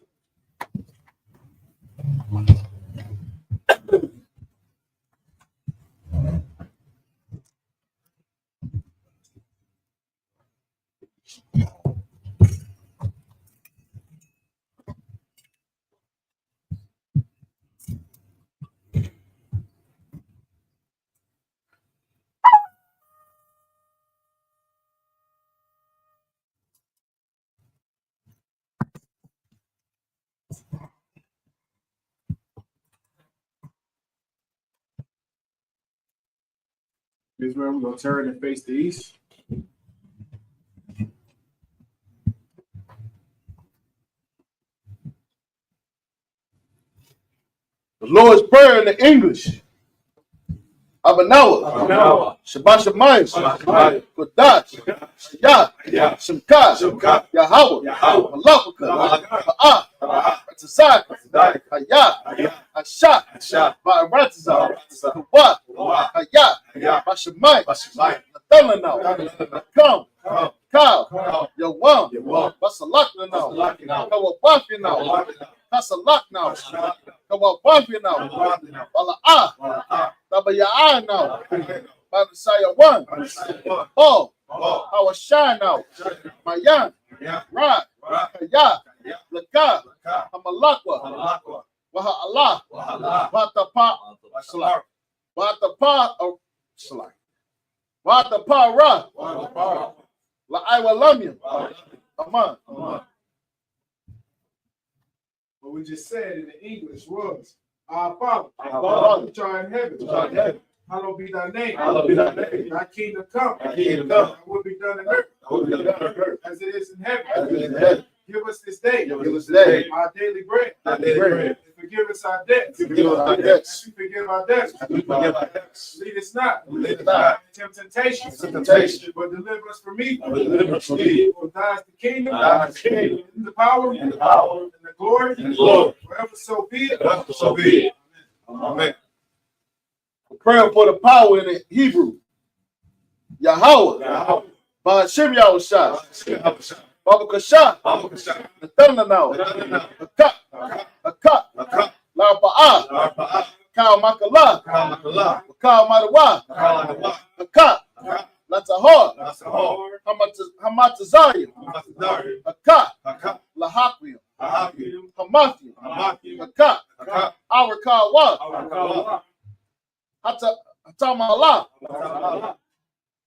This is where we're going to turn and face the east. The Lord's Prayer in the English. Abanawa, Shabbat Shemayim, Kodash, Yah, Shemka, Yahweh, Malachaka, Ba'ah, Tzaka, Hayah, Asha, Ba'aratza, Kawah, Hayah, Bashamai, Nathalanau, Come, Kal, Yawam, Basalaknau, Kawabafinau, Kasalaknau, Kawabafinau, Bala'ah, Tabaya'ah now, Badasaya 1, Paul, Hawashai now, Mayan, Rad, Kaya, Laka, Hamalakwa, Waha Allah, Watapa, Salak, Watapa, Salak, Watapa Ra, La'aiwa Lamia, Aman. What we just said in the English was, Our Father, which art in heaven, hallowed be thy name. Thy kingdom come. Thy will be done on earth as it is in heaven. Give us this day our daily bread. And forgive us our debts. As we forgive our debtors. Lead us not into temptation, but deliver us from evil. For thine is the kingdom, and the power, and the glory, forever so be it. Amen. Prayer for the power in the Hebrew. Yahweh, Ba'ashem Yahushua, Baba Kasha, Nathalanau, Akat, La'ba'ah, Kal Makala, Kal Madawa, Akat, Latahor, Hamatazaya, Akat, Lahakriam, Hamathium, Akat, Arakawa, Hatamala,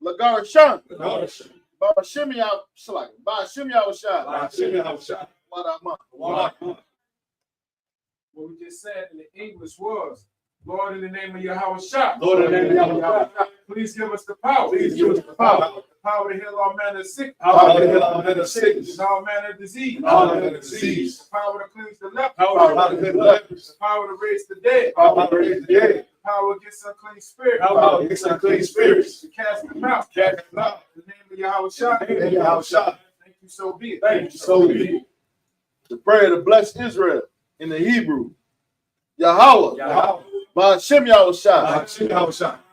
Lagarashan, Baba Shimya Salak, Baba Shimya Washad, Wadama. What we just said in the English was, Lord, in the name of Yahweh Shah, please give us the power. The power to heal all manner of sickness. And all manner of disease. The power to cleanse the leper. The power to raise the dead. The power against unclean spirits. To cast them out. In the name of Yahweh Shah. Thank you, so be it. The prayer to bless Israel in the Hebrew. Yahweh, Ba'ashem Yahushua,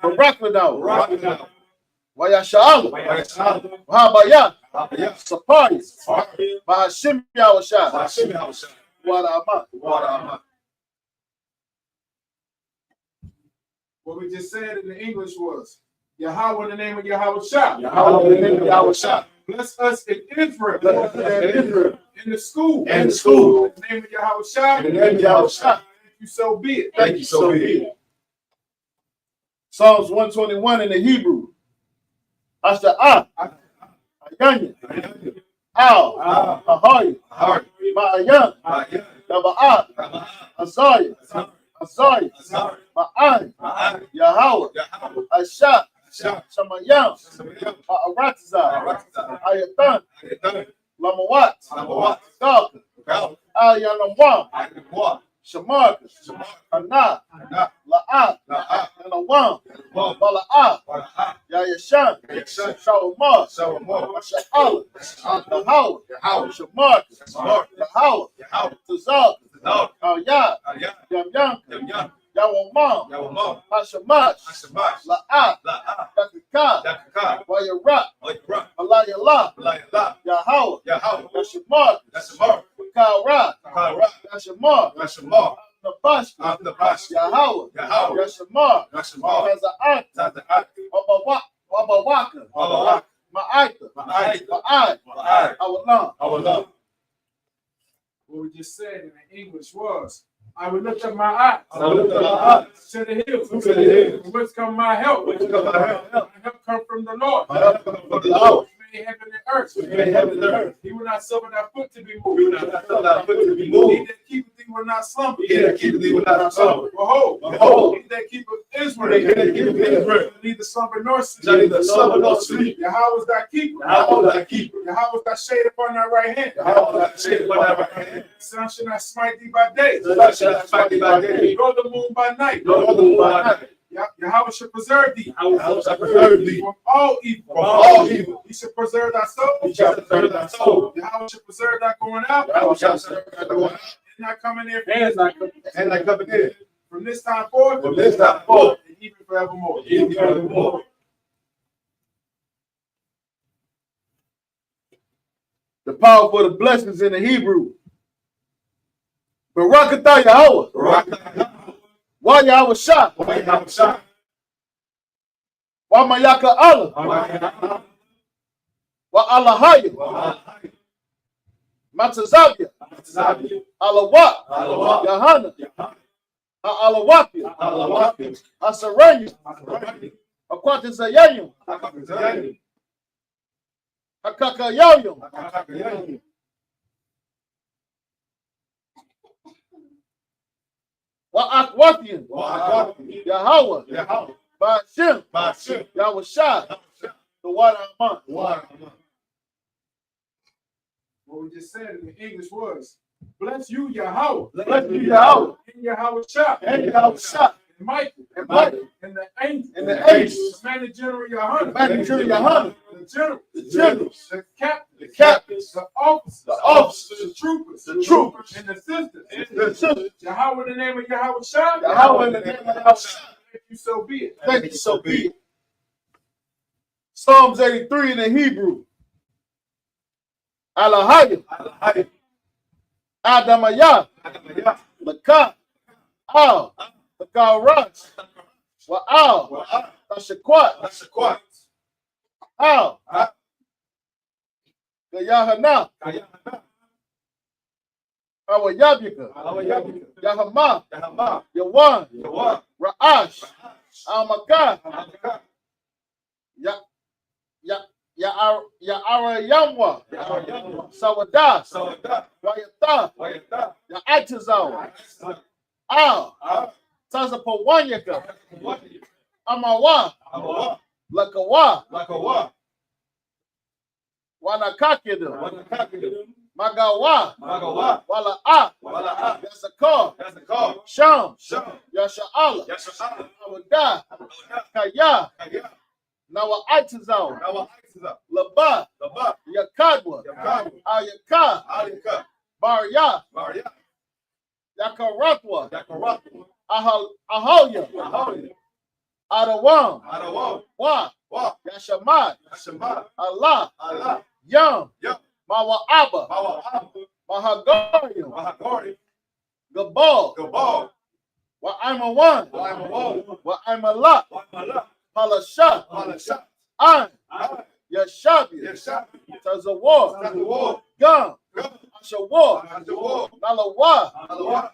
Baraklanau, Wayasha'ala, Wahabaya, Sapari, Ba'ashem Yahushua, Wadama. What we just said in the English was, Yahweh in the name of Yahweh Shah. Bless us in Israel. In the school. In the name of Yahweh Shah. Thank you, so be it. Psalms 121 in the Hebrew. Asha'ah, Ayanya, Al, Ahoy, Ma'ayan, Daba'ah, Azaya, Ma'an, Yahweh, Asha, Shamayam, Ma'aratza, Ayatan, Lamawat, Dalka, Ayalamwam, Shamarcus, Anah, La'ah, and Awam, Bala'ah, Yayashan, Shawamar, Masha'ala, Yahweh, Shamarcus, Yahweh, Tazal, Al-Yah, Yam, Yawamam, Hashamash, La'ah, Yakakah, Wayarat, Alayallah, Yahweh, Yashamarcus, Kalra, Yashamar, Nabash, Yahweh, Yashamar, Kaza'at, Wabawaka, Ma'aika, Awalam. What we just said in the English was, I would lift up my eyes to the hills. From whence come my help? My help come from the Lord. Who made heaven and earth. He will not suffer thy foot to be moved. He that keepeth thee will not slumber. Behold, he that keepeth Israel. Neither slumber nor sleep. Yahweh is thy keeper. Yahweh is thy shade upon thy right hand. The sun shall not smite thee by day. Nor the moon by night. Yahweh should preserve thee. Yahweh shall preserve thee From all evil. from all evil. He should preserve thy soul. He shall preserve thy soul. Yahweh should preserve thy going out. Yahweh shall preserve thy going out And not coming in. and thy coming in. From this time forth. From this time forth. And even forevermore. Even forevermore. The power for the blessings in the Hebrew. Barakatah Yahweh. Why Yahweh Shah? Why Mayaka Allah? Why Allahaya? Matazabia. Alawat. Yahana. Alawapia. Asarayu. Akwatizayayu. Hakakayayu. Wa'akwafian. Yahweh. Ba'ashem. Yahweh Shah. The water Aman. What we just said in the English was, bless you, Yahweh. Bless you, Yahweh. And Yahweh Shah. And Yahweh Shah. And Michael. And Michael. And the angels. And the angels. The man general Yahweh. Man General Yahweh. The generals. The generals. The captains. The captains. The officers. The officers. The troopers. The troopers. And the sisters. The sisters. Yahweh in the name of Yahweh Shah. Yahweh in the name of Yahweh Shah. Thank you, so be it. Thank you, so be it. Psalms 83 in the Hebrew. Alahayim. Adamayah. Lakah. Al. Lakah Raj. Wa'al. Tashakwat. Al. Yahana. Awayabika. Yahama. Yawan. Ra'ash. Al-Makah. Ya'arayamwa. Sawadah. Wayatah. Ya'atizal. Al. Tazapawanyaka. Amawa. Lakawa. Wanakakidu. Magawa. Wala'a. Yasakar. Sham. Yasha'ala. Awadah. Kaya. Nawa'atizal. Laba. Yakadwa. Ayaka. Barya. Yakaratwa. Ahoya. Adawam. Wa. Yashamad. Allah. Yam. Mawa'aba. Mahagarium. Gabal. Wa'aimawan. Wa'aimalak. Palasha. An. Yashabi. Tazawar. Gum. Ashawar. Nalawa.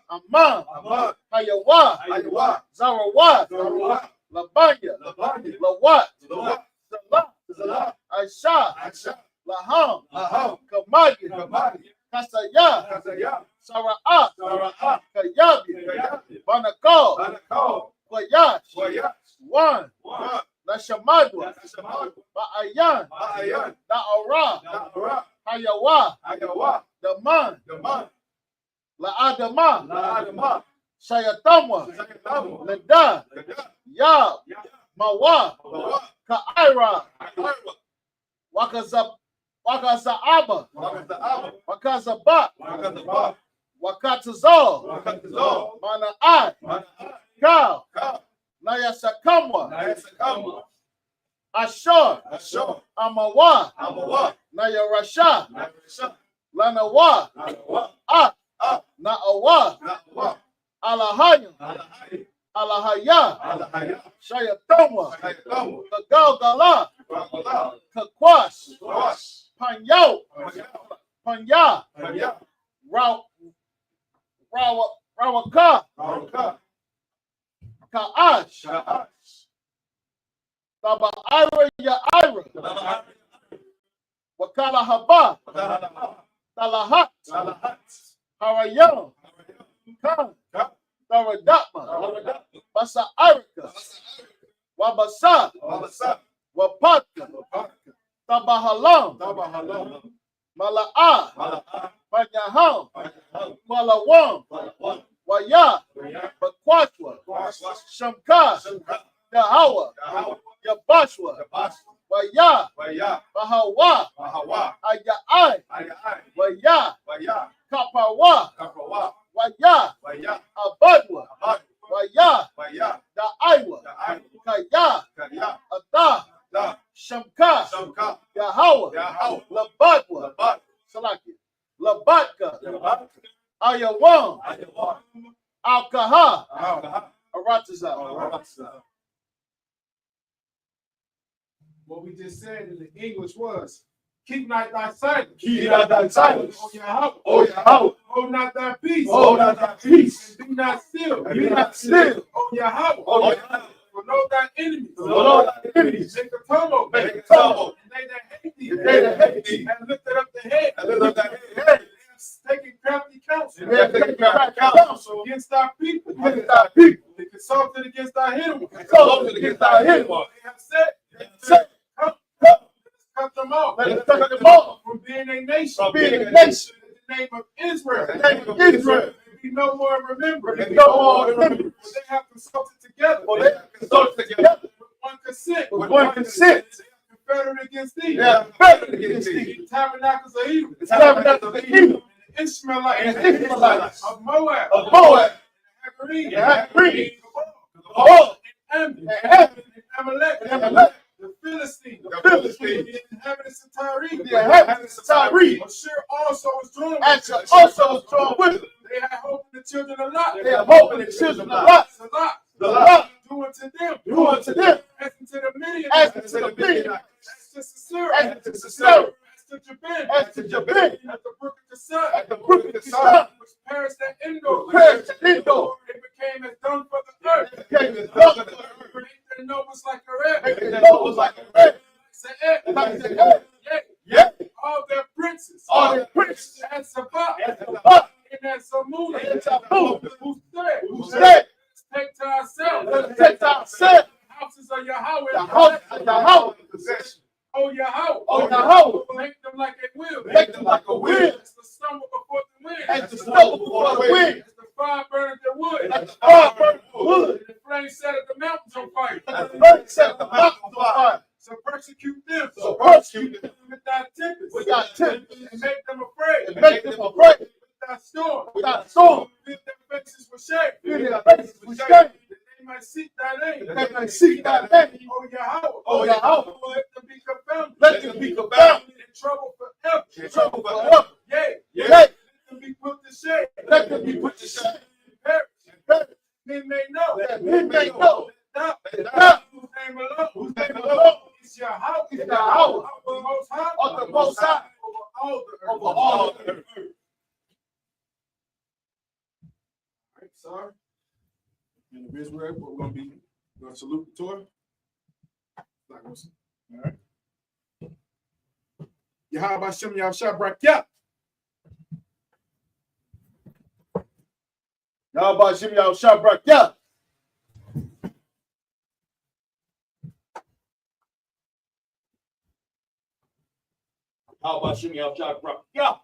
Aman. Hayawa. Zarawat. Labanya. Lawat. Salah. Aisha. Laham. Kamagi. Kasaya. Sara'at. Kayabi. Banakal. Kwayash. One. Nashamadwa. Ba'ayan. Da'ara. Hayawa. Daman. La'adama. Shayatamwa. Nada. Yab. Mawa. Ka'ira. Wakazaaba. Wakazabat. Wakatazal. Mana'at. Kal. Nayasakamwa. Ashar. Amawa. Nayarasha. Lanawa. Na'awa. Alahayim. Alahaya. Shayatamwa. Kagalgala. Kakwash. Panyo. Panya. Rawaka. Ka'ash. Taba Ira Ya'ira. Wakala Haba. Talahat. Harayam. Khan. Taradatma. Basa Arika. Wabasa. Wapatka. Tabahalam. Mala'ah. Panyaham. Malawam. Waya. Bakwatwa. Shamka. Yahweh, Yabashwa, Waya, Bahawa, Ayai, Waya, Kapawa, Waya, Abadwa, Waya, Daiwa, Kaya, Ada, Shamka, Yahweh, Labadwa, Salaki, Labatka, Ayawan, Alkaha, Arataza. What we just said in the English was, keep not thy silence. Keep not thy silence. O Yahweh. O Yahweh, Hold not thy peace. hold not thy peace. And be not still. Be not still. O Yahweh. O Yahweh, For know thy enemies. for know thy enemies. Make a tumult. Make a tumult. And they that hate thee. They that hate thee. And lifted up the head. And lift up thy head. Taking crafty counsel. And then take counsel Against thy people. against thy people. They consulted against thy hidden ones. Consulted against thy hidden ones. They have said, Say, come, cut them off. let us cut them off From being a nation. from being a nation. In the name of Israel. In the name of Israel. Be no more remembered. And no more remembrance. For they have consulted together. For they have consulted together With one consent. with one consent. They are confederate against thee. They are confederate against thee. The tabernacles of Edom. The tabernacles of Edom. And the Ishmaelites. And the Ishmaelites. Of Moab. Of Moab. And Hagareen. And Hagareen. Of All. Ammon. And Ammon. And Amalek. And Amalek. The Philistines. The Philistines. The inhabitants of Tyre. The inhabitants of Tyre. Ashur also was joined Asher also was drawn with them. They had hope in the children of Lot. They have hope in the children of Lot. The Lot. Lot. Do unto them. Do unto them. As unto the As Midianites. to the Midianites. As to Sisera. As to Sisera. As to Jabin. As to Jabin. At the brook of the sun. At the brook of the sun. Which perished at Endor. Perished at Endor. It became as dung for the earth. It became as dung for the earth. Make their nobles like a red. Make their nobles like a red. Say it. Like the earth. Yea. Yea. All their princes. All their princes. And Sabbath. And Sabbath. And at Samuna. And Taboo. Who said. Who said, Take to ourselves. let us take to ourselves Houses of Yahweh. the house of Yahweh in possession. Oh Yahweh. Oh Yahweh, Make them like a wheel. make them like a wind. As the stumble before the wind. As the snow before the wind. As the fire burneth the wood. As the fire burns the wood. And the flame set the mountains on fire. As the burning set the mountains on fire. So persecute them. So persecute them With thy tempest. with thy tempest. And make them afraid. And make them afraid With thy storm. with thy storm. Fill their faces with shame. Fill their faces with shame. That they might seek thy name. That they may seek thy name. Oh Yahweh. Oh Yahweh, Let them be confounded. let them be confounded. In trouble forever. In trouble forever. Yea. Yea, Let them be put to shame. let them be put to shame. Perish. Perish. Men may know. That men may know Thou, that thou, whose name alone. whose name alone Is Yahweh. is Yahweh, Of the Most High. of the Most High, Over all the earth. over all the earth. All right, sorry. In the Israel, we're going to salute the Torah. All right. Yahweh Hashem Yahushua Brakya. Yahweh Shem Yahushua Brakya. Yahweh Shem Yahushua Brakya.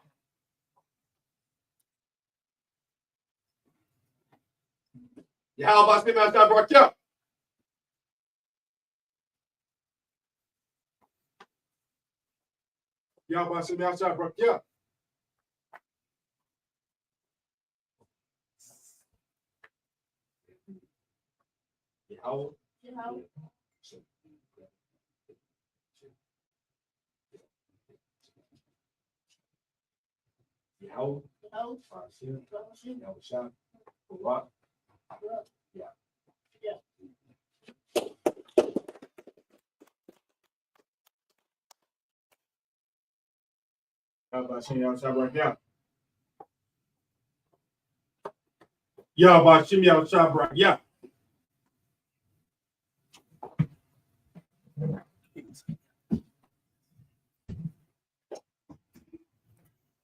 Yahweh Shem Yahushua Brakya. Yahweh Hashem Yahushua Brakya. Yahweh. Yahweh. Yahushua. Barak. Yahweh Hashem Yahushua Brakya. Yahweh Hashem Yahushua Brakya.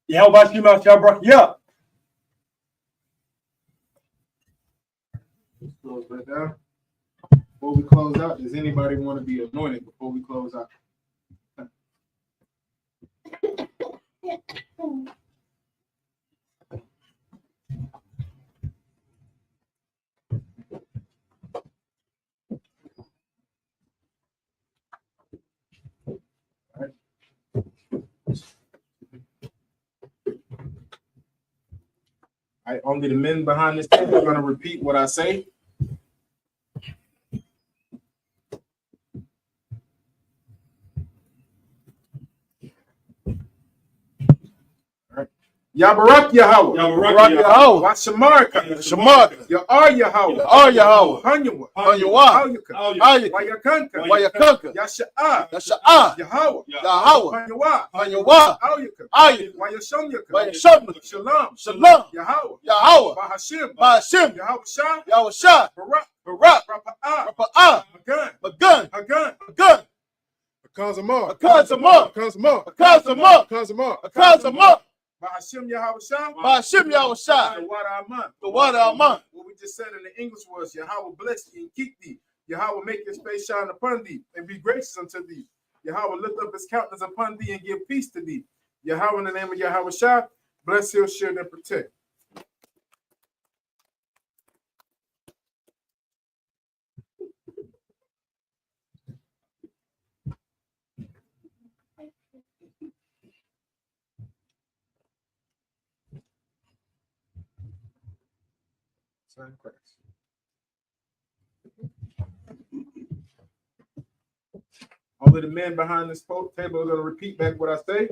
Yahweh Shem Yahushua Brakya. Let's close that down. Before we close out, does anybody want to be anointed before we close out? Only the men behind this table are going to repeat what I say. Yabarak Yahweh. Yabarak Yahweh. Washamarka. Shamarka. Ya'ar Yahweh. Ya'ar Yahweh. Hanyawa. Hanyawa. Alyaka. Alyaka. Wayakanka. Wayakanka. Yasha'a. Yasha'a. Yahweh. Yahweh. Hanyawa. Hanyawa. Alyaka. Alyaka. Wayashamyaka. Wayashamyaka. Shalom. Shalom. Yahweh. Yahweh. Bahashim. Bahashim. Yahweh Shah. Yahweh Shah. Barak. Barak. Rapa'ah. Rapa'ah. Magan. Magan. Hagan. Magan. Kazamar. Kazamar. Kazamar. Kazamar. Kazamar. Kazamar. Bahashim Yahweh Shah. Bahashim Yahweh Shah. The water Aman. The water Aman. What we just said in the English was Yahweh bless thee and keep thee. Yahweh make his face shine upon thee and be gracious unto thee. Yahweh lift up his countenance upon thee and give peace to thee. Yahweh in the name of Yahweh Shah, bless, heal, shield, and protect. Only the men behind this table are going to repeat back what I say.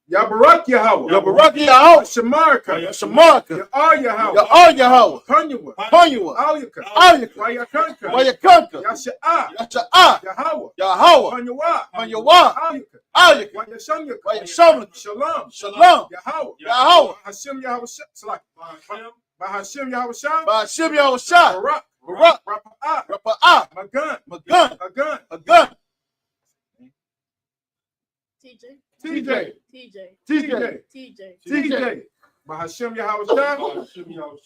Yabarak Yahweh. Yabarak Yahweh. Shamarka. Shamarka. Ya'ar Yahweh. Ya'ar Yahweh. Hanyawa. Hanyawa. Alyaka. Alyaka. Wayakanka. Wayakanka. Yasha'a. Yasha'a. Yahweh. Yahweh. Hanyawa. Hanyawa. Alyaka. Alyaka. Wayashamyaka. Wayashamyaka. Shalom. Shalom. Yahweh. Yahweh. Hashem Yahweh Shah. Bahashim Yahweh Shah. Bahashim Yahweh Shah. Barak. Barak. Rapa'ah. Rapa'ah. Magan. Magan. Hagan. Hagan. TJ. TJ. Bahashim Yahweh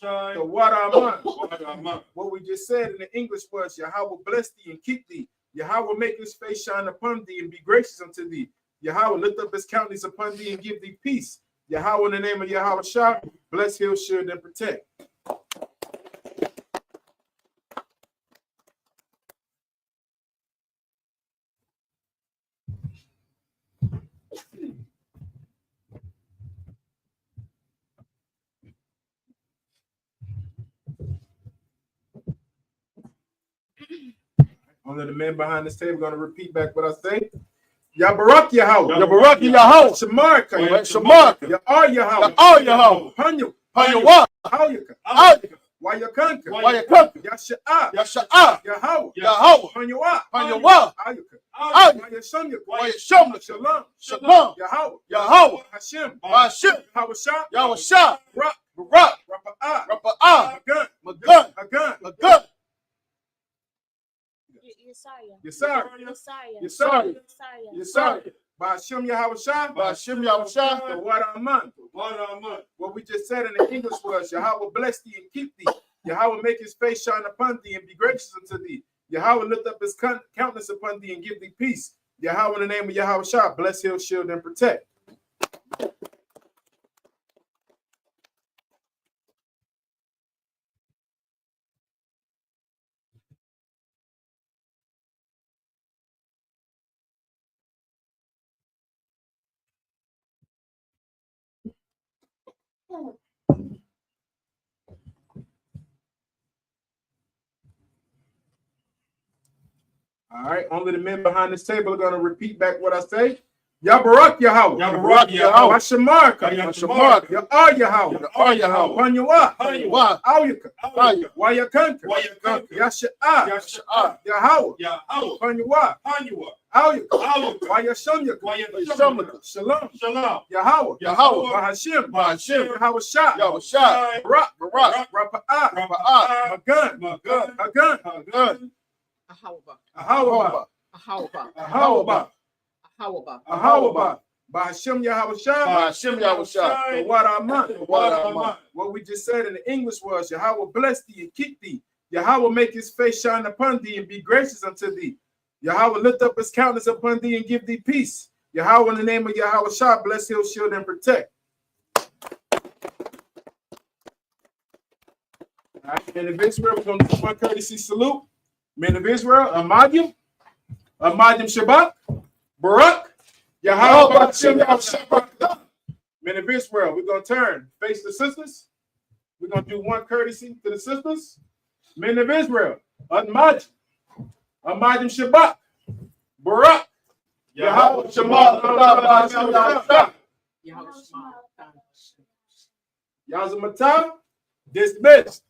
Shah. The water Aman. What we just said in the English was Yahweh bless thee and keep thee. Yahweh make his face shine upon thee and be gracious unto thee. Yahweh lift up his countenance upon thee and give thee peace. Yahweh in the name of Yahweh Shah, bless, heal, shield, and protect. Only the men behind this table going to repeat back what I say. Yabarak Yahweh. Yabarak Yahweh. Shamarka. Shamarka. Ya'ar Yahweh. Ya'ar Yahweh. Hanyawa. Alyaka. Alyaka. Wayakanka. Wayakanka. Yasha'a. Yasha'a. Yahweh. Yahweh. Hanyawa. Hanyawa. Alyaka. Alyaka. Wayashamyaka. Wayashamyaka. Shalom. Shalom. Yahweh. Yahweh. Hashem. Bahashim. Yahweh Shah. Yahweh Shah. Barak. Barak. Rapa'ah. Rapa'ah. Magan. Magan. Hagan. Magan. Yesaya. Bahashim Yahweh Shah. Bahashim Yahweh Shah. The water Aman. What we just said in the English was Yahweh bless thee and keep thee. Yahweh make his face shine upon thee and be gracious unto thee. Yahweh lift up his countenance upon thee and give thee peace. Yahweh in the name of Yahweh Shah, bless, heal, shield, and protect. All right, only the men behind this table are going to repeat back what I say. Yabarak Yahweh. Yabarak Yahweh. Hashamarka. Shamarka. Ya'ar Yahweh. Ya'ar Yahweh. Hanyawa. Hanyawa. Alyaka. Alyaka. Wayakanka. Wayakanka. Yasha'a. Yasha'a. Yahweh. Yahweh. Hanyawa. Alyaka. Wayashamyaka. Wayashamyaka. Shalom. Yahweh. Yahweh. Bahashim. Bahashim. Yahweh Shah. Yahweh Shah. Barak. Barak. Rapa'ah. Rapa'ah. Magan. Magan. Hagan. Hagan. Ahawaba. Ahawaba. Bahashim Yahweh Shah. Bahashim Yahweh Shah. The water Aman. Aman. What we just said in the English was Yahweh bless thee and keep thee. Yahweh make his face shine upon thee and be gracious unto thee. Yahweh lift up his countenance upon thee and give thee peace. Yahweh in the name of Yahweh Shah, bless, heal, shield, and protect. All right, men of Israel, we're going to do one courtesy salute. Men of Israel, Amadim Shabbat, Barak, Yahweh Bashem Yahweh. Men of Israel, we're going to turn, face the sisters. We're gonna do one courtesy to the sisters. Men of Israel, Admaj, Amadim Shabbat, Barak, Yahweh Shema, Yazamata, dismissed.